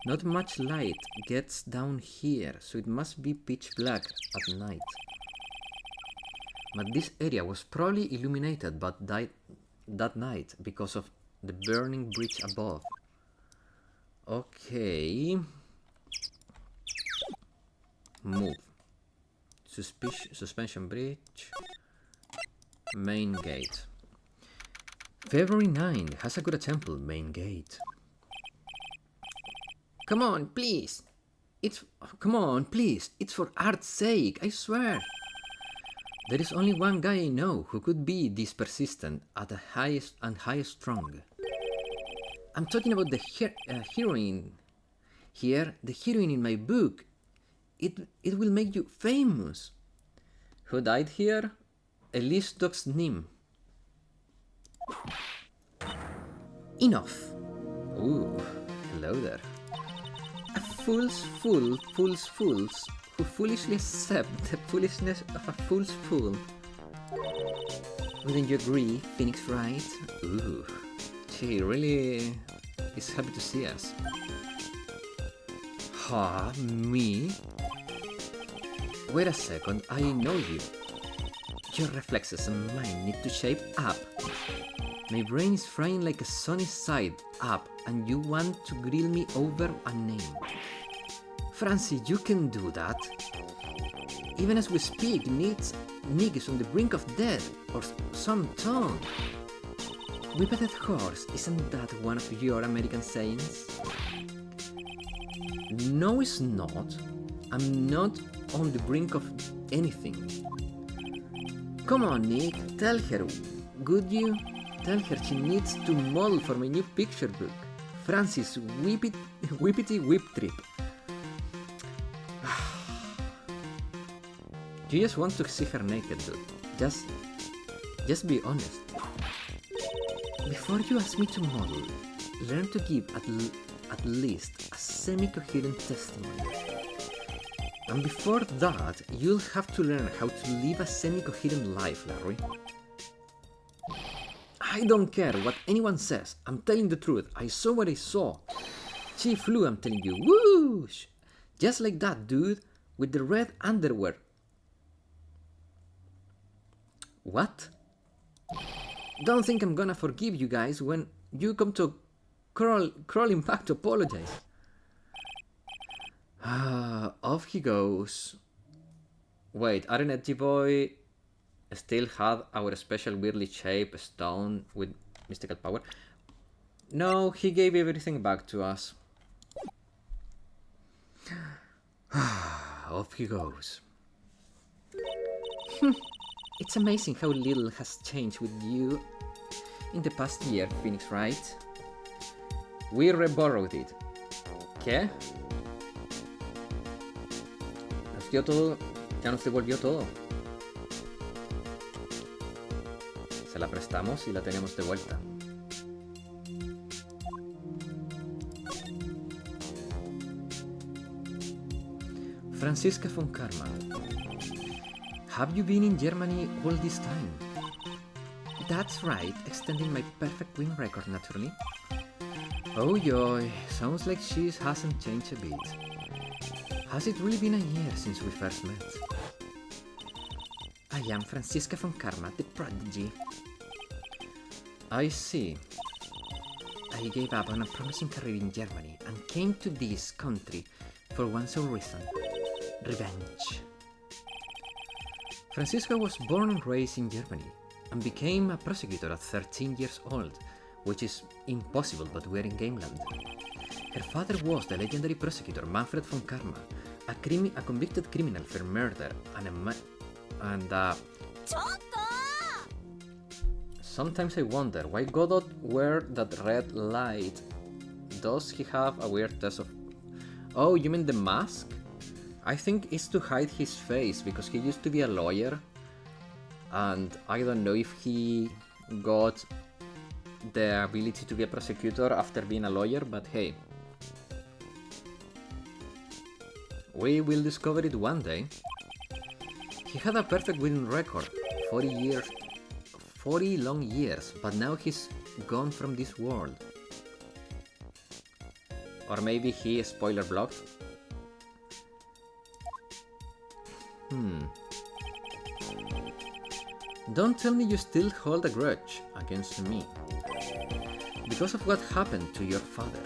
Not much light gets down here, so it must be pitch black at night. But this area was probably illuminated that night because of the burning bridge above. Okay. Move. Suspension bridge. Main gate. February 9, Hasakura Temple, main gate. Come on, please. Come on, please. It's for art's sake, I swear. There is only one guy I know who could be this persistent at the highest strung. I'm talking about the heroine. Here, the heroine in my book. It will make you famous. Who died here? Elise Dox Nim. Enough. Ooh, hello there. A fool's fool, fools who foolishly accept the foolishness of a fool's fool. Wouldn't you agree, Phoenix Wright? Ooh, she really is happy to see us. Ha, me? Wait a second, I know you. Your reflexes and mine need to shape up. My brain is frying like a sunny side up, and you want to grill me over a name. Francie, you can do that. Even as we speak, Nick is on the brink of death, or some tongue. Whipped horse, isn't that one of your American sayings? No, it's not. I'm not on the brink of anything. Come on, Nick, tell her, would you? Tell her she needs to model for my new picture book, Francis Whippity Whip Trip. You just want to see her naked, dude. Just be honest. Before you ask me to model, learn to give at least a semi-coherent testimony. And before that, you'll have to learn how to live a semi-coherent life, Larry. I don't care what anyone says. I'm telling the truth. I saw what I saw. She flew, I'm telling you. Whoosh! Just like that, dude. With the red underwear. What? Don't think I'm gonna forgive you guys when you come to crawling back to apologize. Off he goes. Wait, aren't Edgy Boy still had our special weirdly shaped stone with mystical power? No, he gave everything back to us. Off he goes. It's amazing how little has changed with you in the past year, Phoenix Wright. We reborrowed it. ¿Qué? Nos dio todo, ya nos devolvió todo. Se la prestamos y la tenemos de vuelta. Franziska von Karma. Have you been in Germany all this time? That's right, extending my perfect win record naturally. Oh joy, sounds like she hasn't changed a bit. Has it really been a year since we first met? I am Franziska von Karma, the prodigy. I see. I gave up on a promising career in Germany and came to this country for one sole reason. Revenge. Franziska was born and raised in Germany and became a prosecutor at 13 years old, which is impossible, but we're in Gameland. Her father was the legendary prosecutor Manfred von Karma, a convicted criminal for murder Sometimes I wonder why Godot wear that red light. Does he have a weird test of... Oh, you mean the mask? I think it's to hide his face, because he used to be a lawyer. And I don't know if he got the ability to be a prosecutor after being a lawyer, but hey. We will discover it one day. He had a perfect winning record, 40 long years, but now he's gone from this world. Or maybe he is spoiler blocked. Don't tell me you still hold a grudge against me because of what happened to your father.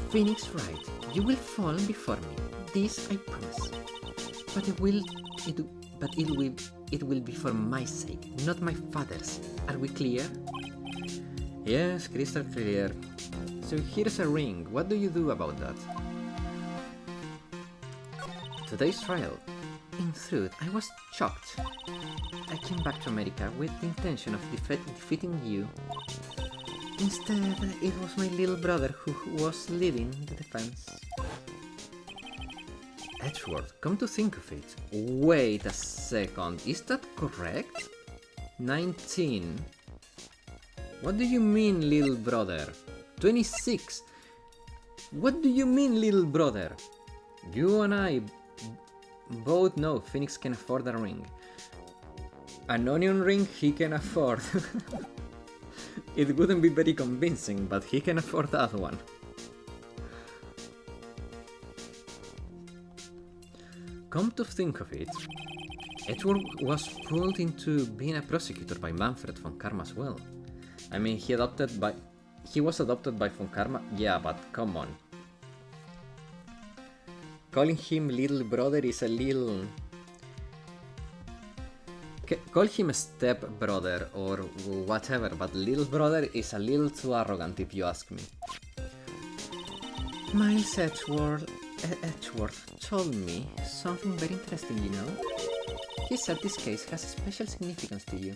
Phoenix Wright, you will fall before me. This I promise. But it will be for my sake, not my father's. Are we clear? Yes, crystal clear. So here's a ring. What do you do about that? Today's trial. In truth, I was shocked. I came back to America with the intention of defeating you. Instead, it was my little brother who was leading the defense. Edgeworth, come to think of it. Wait a second, is that correct? 19. What do you mean, little brother? 26. What do you mean, little brother? You and I both know Phoenix can afford a ring. An onion ring he can afford. It wouldn't be very convincing, but he can afford that one. Come to think of it, Edward was pulled into being a prosecutor by Manfred von Karma as well. I mean, he was adopted by von Karma, yeah, but come on. Calling him little brother is a little... Call him a step brother or whatever, but little brother is a little too arrogant if you ask me. Miles Edgeworth told me something very interesting, you know? He said this case has a special significance to you.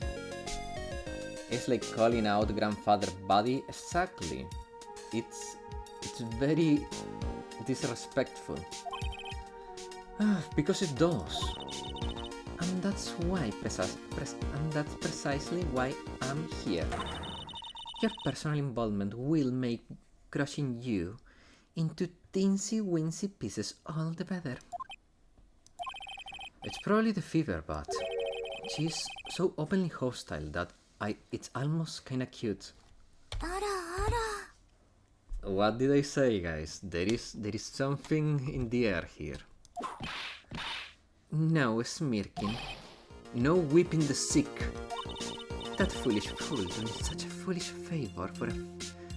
It's like calling out grandfather buddy. Exactly. It's very disrespectful. Because it does. And that's why that's precisely why I'm here. Your personal involvement will make crushing you into teensy-weensy pieces all the better. It's probably the fever, but she's so openly hostile that it's almost kinda cute. What did I say, guys? There is something in the air here. No smirking. No whipping the sick. That foolish fool did me such a foolish favor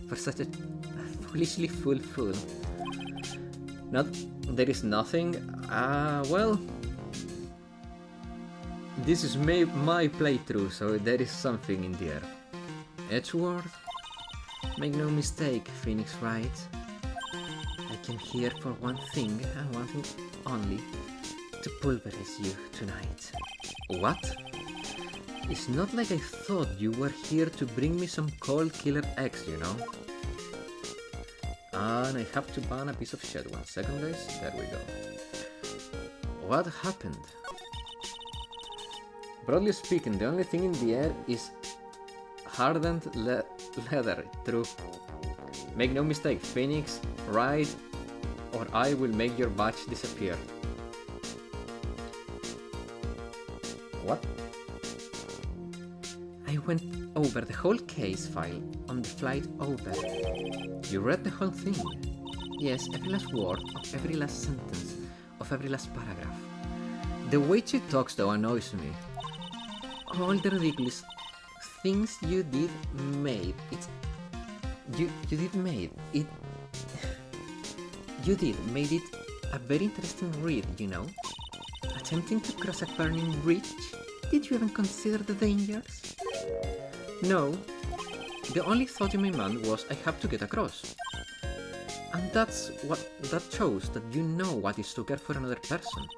for such a foolishly fool. There is nothing. Well, this is my playthrough, so there is something in the air. Edgeworth, make no mistake, Phoenix Wright. I came here for one thing and one thing only: to pulverize you tonight. What? It's not like I thought you were here to bring me some cold killer eggs, you know? And I have to ban a piece of shit. 1 second, guys. There we go. What happened? Broadly speaking, the only thing in the air is hardened leather. True. Make no mistake, Phoenix, Wright, or I will make your badge disappear. What? I went over the whole case file on the flight over. You read the whole thing? Yes, every last word of every last sentence of every last paragraph. The way she talks though annoys me. All the ridiculous things you did made it. You did made it a very interesting read, you know. But attempting to cross a burning bridge? Did you even consider the dangers? No, the only thought in my mind was I have to get across. And that shows that you know what is to care for another person.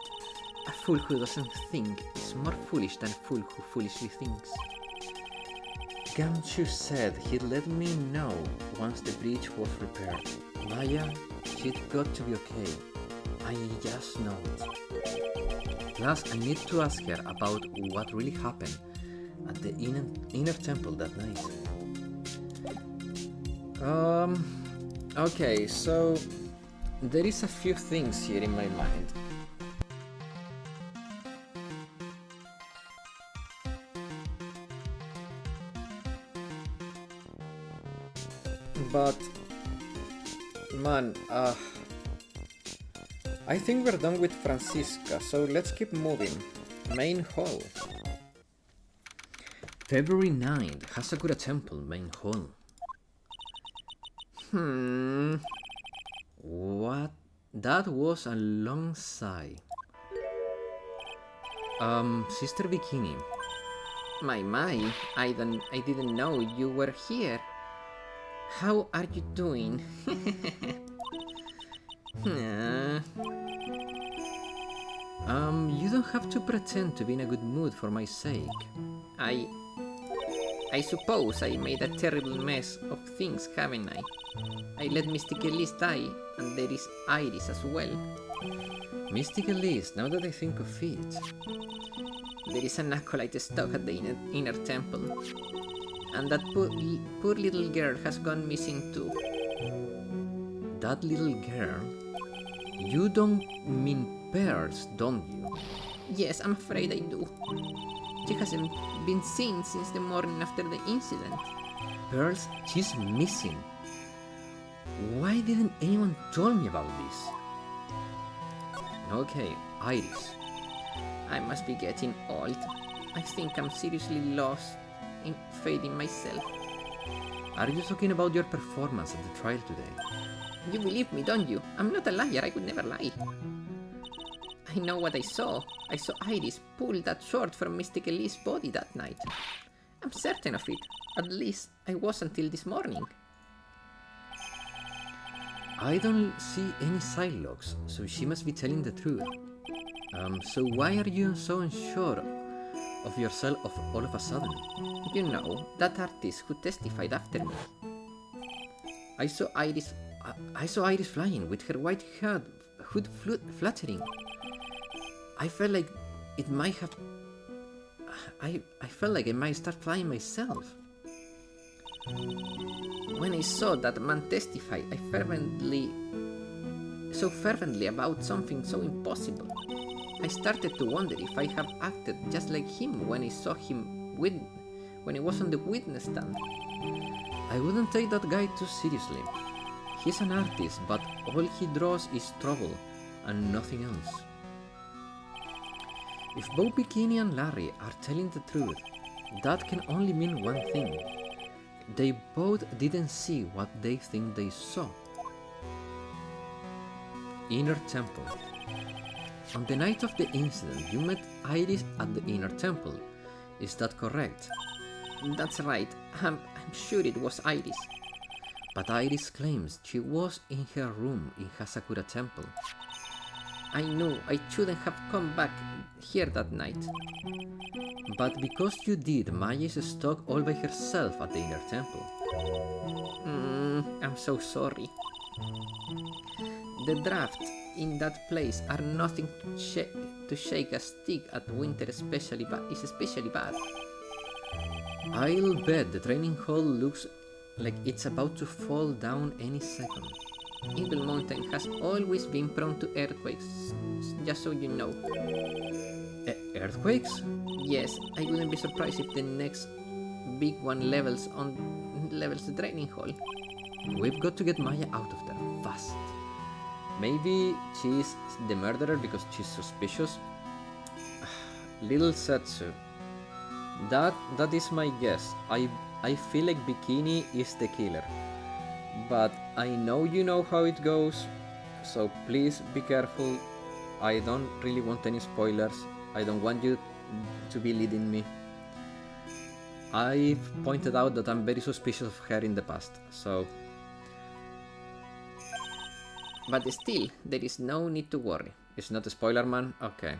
A fool who doesn't think is more foolish than a fool who foolishly thinks. Gamchu said he'd let me know once the bridge was repaired. Maya, she'd got to be okay. I just know it. Plus, I need to ask her about what really happened at the inner temple that night. Okay, so there is a few things here in my mind. But man, I think we're done with Francisca, so let's keep moving. Main hall. February 9th, Hasakura Temple, main hall. What? That was a long sigh. Sister Bikini. My, I didn't know you were here. How are you doing? You don't have to pretend to be in a good mood for my sake. I suppose I made a terrible mess of things, haven't I? I let Mystic Elise die, and there is Iris as well. Mystic Elise, now that I think of it. There is an acolyte stuck at the inner temple. And that poor little girl has gone missing too. That little girl? You don't mean Pearls, don't you? Yes, I'm afraid I do. She hasn't been seen since the morning after the incident. Pearls, she's missing. Why didn't anyone tell me about this? Okay, Iris. I must be getting old. I think I'm seriously lost in faith in myself. Are you talking about your performance at the trial today? You believe me, don't you? I'm not a liar, I would never lie. I know what I saw. I saw Iris pull that sword from Mystic Elise's body that night. I'm certain of it. At least I was until this morning. I don't see any side logs, so she must be telling the truth. So why are you so unsure of yourself all of a sudden? You know, that artist who testified after me. I saw Iris flying with her white hood fluttering. I felt like it might have... I felt like I might start flying myself. When I saw that man testify, I so fervently about something so impossible. I started to wonder if I have acted just like him when I saw him when he was on the witness stand. I wouldn't take that guy too seriously. He's an artist, but all he draws is trouble and nothing else. If both Bikini and Larry are telling the truth, that can only mean one thing. They both didn't see what they think they saw. Inner Temple. On the night of the incident, you met Iris at the Inner Temple. Is that correct? That's right. I'm sure it was Iris. But Iris claims she was in her room in Hasakura Temple. I knew I shouldn't have come back here that night. But because you did, Maya is stuck all by herself at the Inner Temple. I'm so sorry. The drafts in that place are nothing to shake a stick at winter, is especially bad. I'll bet the training hall looks like it's about to fall down any second. Evil Mountain has always been prone to earthquakes, just so you know. Earthquakes? Yes, I wouldn't be surprised if the next big one levels the training hall. We've got to get Maya out of there fast. Maybe she's the murderer because she's suspicious. Little Setsu. That is my guess. I feel like Bikini is the killer. But I know you know how it goes, so please be careful I don't really want any spoilers. I don't want you to be leading me. I've pointed out that I'm very suspicious of her in the past, so... But still, there is no need to worry. It's not a spoiler, man? Okay.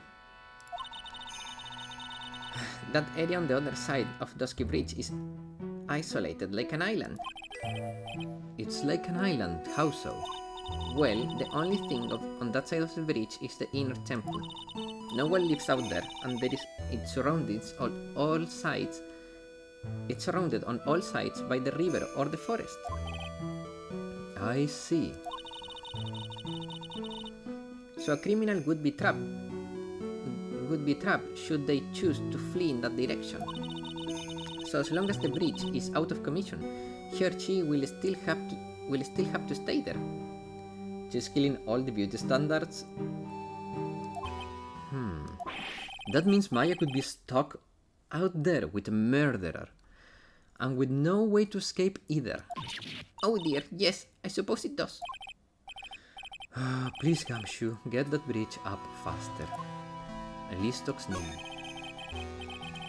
That area on the other side of Dusky Bridge is isolated like an island. It's like an island, how so? Well, the only thing on that side of the bridge is the inner temple. No one lives out there, and it's surrounded on all sides. It's surrounded on all sides by the river or the forest. I see. So a criminal would be trapped should they choose to flee in that direction. So as long as the bridge is out of commission, he or she will still have to stay there. She's killing all the beauty standards. That means Maya could be stuck out there with a murderer, and with no way to escape either. Oh dear, yes, I suppose it does. Please, Gamshu, get that bridge up faster. Listock's name.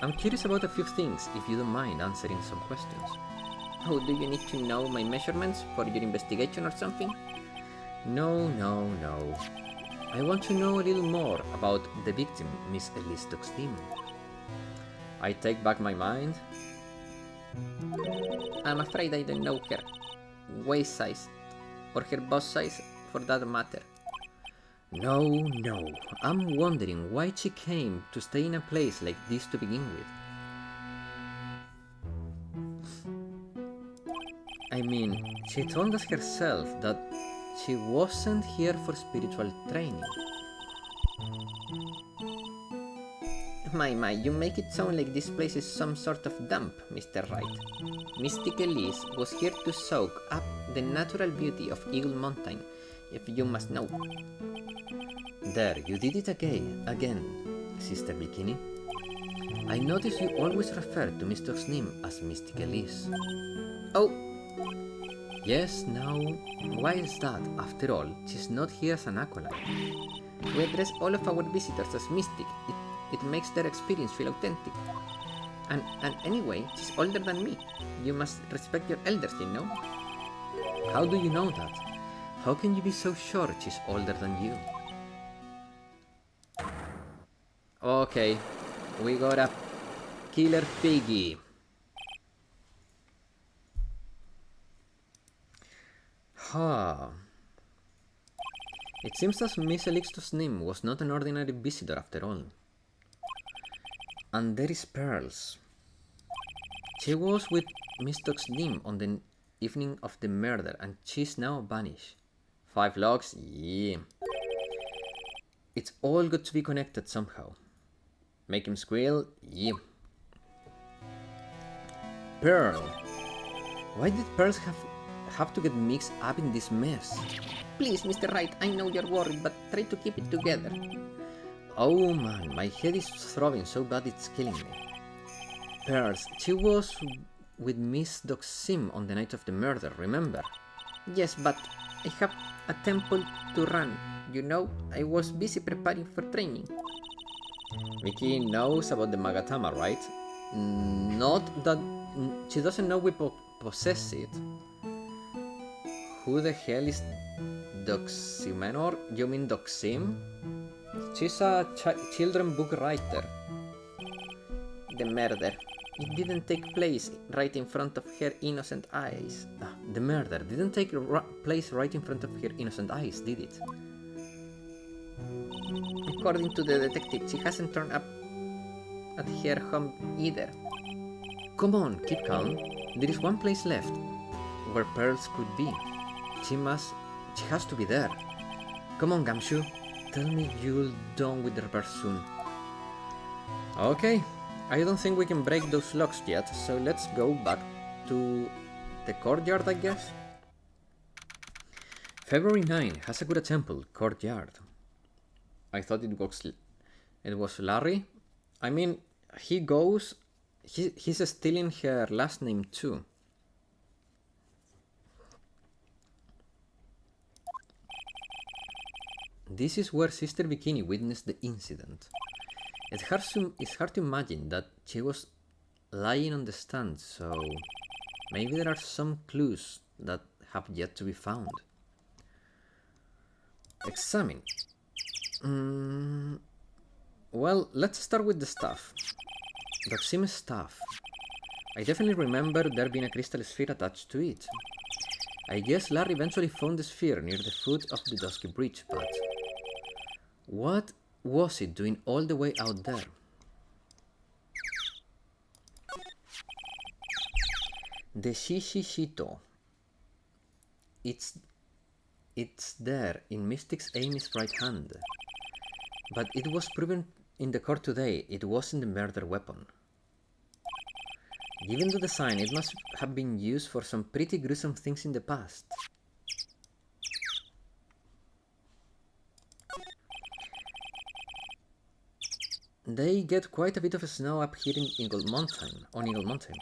I'm curious about a few things, if you don't mind answering some questions. Oh, do you need to know my measurements for your investigation or something? No. I want to know a little more about the victim, Miss Listock's name. I take back my mind. I'm afraid I don't know her waist size, or her bust size for that matter. No. I'm wondering why she came to stay in a place like this to begin with. I mean, she told us herself that she wasn't here for spiritual training. My, you make it sound like this place is some sort of dump, Mr. Wright. Mystic Elise was here to soak up the natural beauty of Eagle Mountain, if you must know. There, you did it again, Sister Bikini. I notice you always refer to Mr. Snim as Mystic Elise. Oh! Yes, now, why is that? After all, she's not here as an acolyte. We address all of our visitors as mystic. It makes their experience feel authentic. And anyway, she's older than me. You must respect your elders, you know? How do you know that? How can you be so sure she's older than you? Okay, we got a killer piggy. It seems that Miss Elixir's name was not an ordinary visitor after all. And there is Pearls. She was with Miss Nim on the evening of the murder, and she's now vanished. 5 logs? Yeah. It's all got to be connected somehow. Make him squeal? Yeah. Pearl. Why did Pearls have to get mixed up in this mess? Please, Mr. Wright, I know you're worried, but try to keep it together. Oh man, my head is throbbing so bad it's killing me. Pearls, she was with Miss Sim on the night of the murder, remember? Yes, but I have a temple to run. You know, I was busy preparing for training. Vicky knows about the Magatama, right? Not that... she doesn't know we possess it. Who the hell is Doximenor? You mean Doxim? She's a children book writer. The murder. It didn't take place right in front of her innocent eyes. The murder didn't take place right in front of her innocent eyes, did it? According to the detective, she hasn't turned up at her home either. Come on, keep calm. There is one place left where Pearls could be. She has to be there. Come on, Gamshu. Tell me you'll done with the repair soon. Okay, I don't think we can break those locks yet, so let's go back to the courtyard, I guess. February 9, Hasakura Temple, courtyard. I thought it was Larry. I mean, he's stealing her last name too. This is where Sister Bikini witnessed the incident. It's hard to imagine that she was lying on the stand, so maybe there are some clues that have yet to be found. Examine. Well, let's start with the staff. Doxim's staff. I definitely remember there being a crystal sphere attached to it. I guess Larry eventually found the sphere near the foot of the Dusky Bridge, but what was it doing all the way out there? The Shishishito. It's there in Mystic's Amy's right hand. But it was proven in the court today it wasn't the murder weapon. Given the design, it must have been used for some pretty gruesome things in the past. They get quite a bit of snow up here in Eagle Mountain, on Eagle Mountain.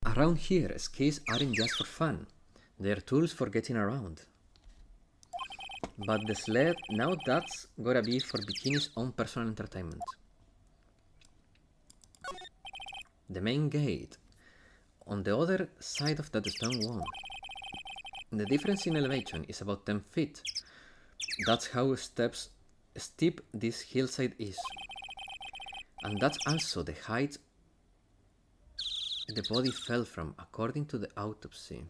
Around here, skis aren't just for fun. They're tools for getting around. But the sled, now that's gotta be for Bikini's own personal entertainment. The main gate, on the other side of that stone wall. The difference in elevation is about 10 feet. That's how steep this hillside is. And that's also the height the body fell from, according to the autopsy.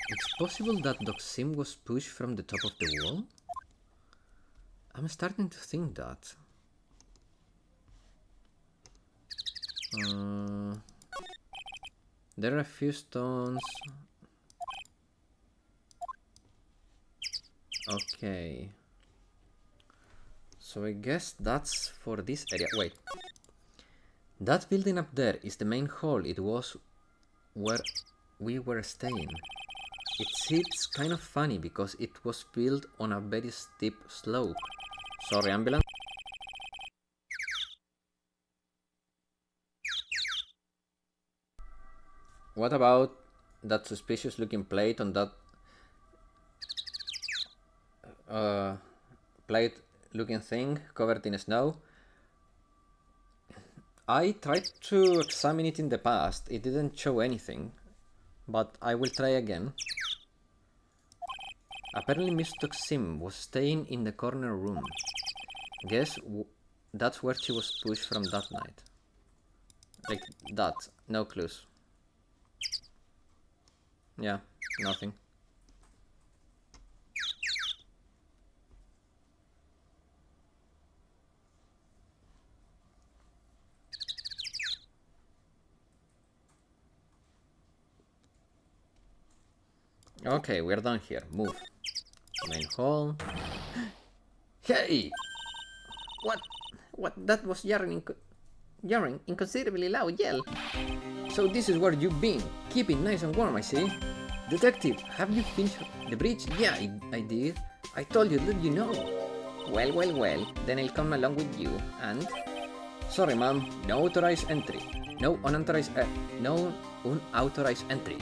It's possible that Doxim was pushed from the top of the wall? I'm starting to think that. There are a few stones. Okay. So I guess that's for this area. Wait. That building up there is the main hall. It was where we were staying. It seems kind of funny because it was built on a very steep slope. Sorry, ambulance. What about that suspicious looking plate on that plate looking thing covered in snow? I tried to examine it in the past. It didn't show anything, but I will try again. Apparently Miss Doxim was staying in the corner room. Guess that's where she was pushed from that night. Like that. No clues. Yeah, nothing. Okay, we're done here. Move. Main hall. Hey! What? That was jarring inconsiderably loud yell. So this is where you've been. Keeping nice and warm, I see. Detective, have you finished the bridge? Yeah, I did. I told you, did you know? Well. Then I'll come along with you. And? Sorry, ma'am. No authorized entry. No unauthorized entry.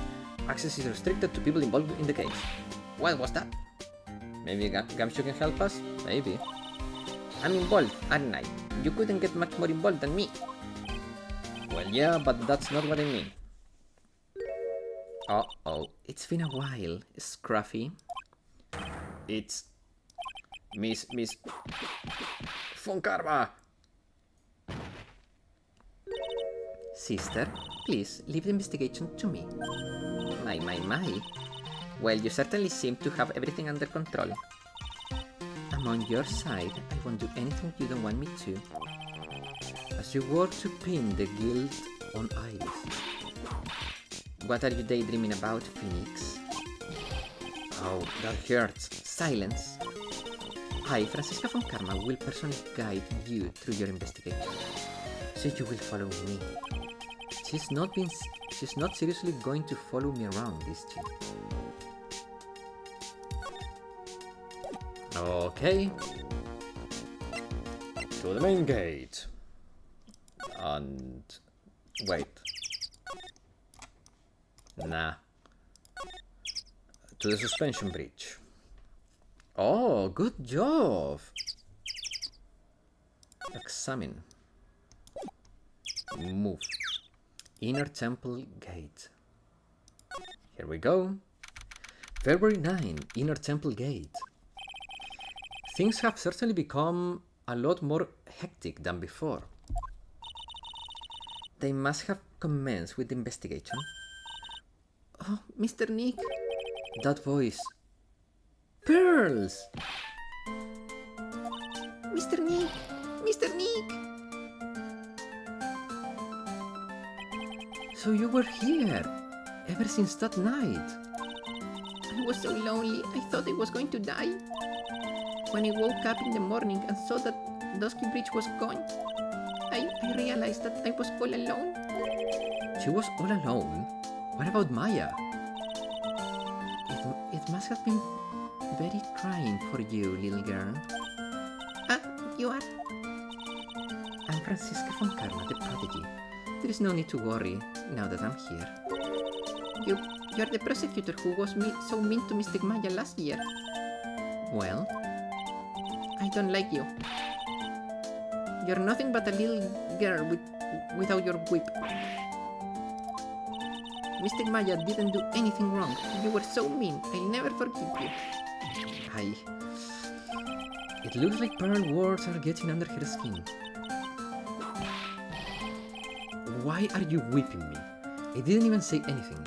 Access is restricted to people involved in the case. What was that? Maybe Gamshu can help us? Maybe. I'm involved, aren't I? You couldn't get much more involved than me. Well, yeah, but that's not what I mean. Uh-oh. It's been a while, Scruffy. It's... Miss... Funkarma! Sister, please, leave the investigation to me. My. Well, you certainly seem to have everything under control. I'm on your side. I won't do anything you don't want me to. As you work to pin the guild on Iris. What are you daydreaming about, Phoenix? Oh, that hurts. Silence. I, Francisca von Karma, will personally guide you through your investigation. So you will follow me. She's not seriously going to follow me around, is she? Okay. To the main gate. And Wait. Nah. To the suspension bridge. Oh, good job! Examine. Move. Inner temple gate. Here we go. February 9, Inner Temple Gate. Things have certainly become a lot more hectic than before. They must have commenced with the investigation. Oh, Mr. Nick. That voice. Pearls! Mr. Nick. Mr. Nick. So you were here ever since that night. I was so lonely, I thought I was going to die. When I woke up in the morning and saw that Dusky Bridge was gone, I realized that I was all alone. She was all alone? What about Maya? It must have been very trying for you, little girl. Ah, you are? I'm Francisca von Karma, the prodigy. There is no need to worry now that I'm here. You're the prosecutor who was so mean to Mystic Maya last year. Well? I don't like you. You're nothing but a little girl without your whip. Mystic Maya didn't do anything wrong. You were so mean. I'll never forgive you. It looks like Pearl words are getting under her skin. Why are you whipping me? I didn't even say anything.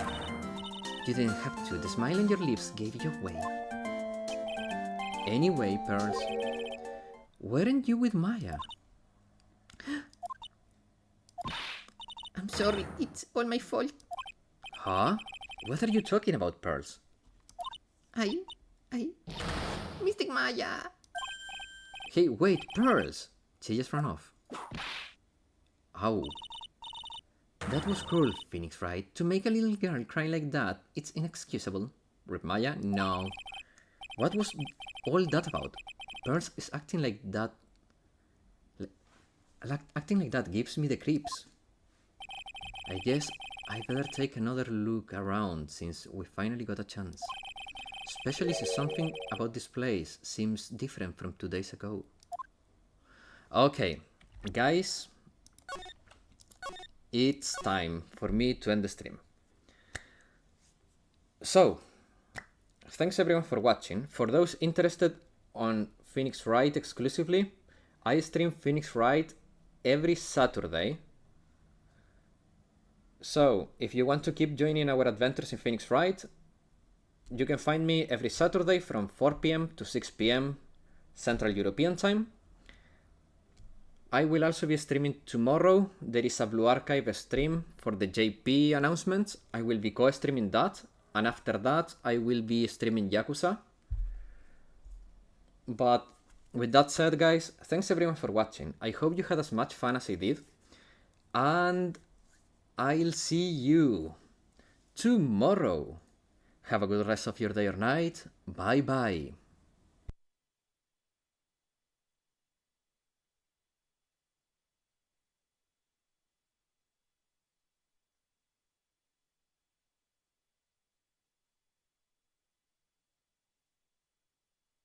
You didn't have to. The smile on your lips gave you away. Anyway, Pearls, weren't you with Maya? I'm sorry. It's all my fault. Huh? What are you talking about, Pearls? Mystic Maya! Hey, wait, Pearls! She just ran off. Ow. That was cruel, Phoenix Wright. To make a little girl cry like that, it's inexcusable. Rip Maya? No. What was all that about? Pearls is acting like that. Acting like that gives me the creeps. I guess I better take another look around since we finally got a chance. Especially since something about this place seems different from 2 days ago. Okay, guys. It's time for me to end the stream. So, thanks everyone for watching. For those interested on Phoenix Wright exclusively, I stream Phoenix Wright every Saturday. So, if you want to keep joining our adventures in Phoenix Wright, you can find me every Saturday from 4 PM to 6 PM Central European Time. I will also be streaming tomorrow. There is a Blue Archive stream for the JP announcements. I will be co-streaming that. And after that, I will be streaming Yakuza. But with that said, guys, thanks everyone for watching. I hope you had as much fun as I did. And I'll see you tomorrow. Have a good rest of your day or night. Bye bye.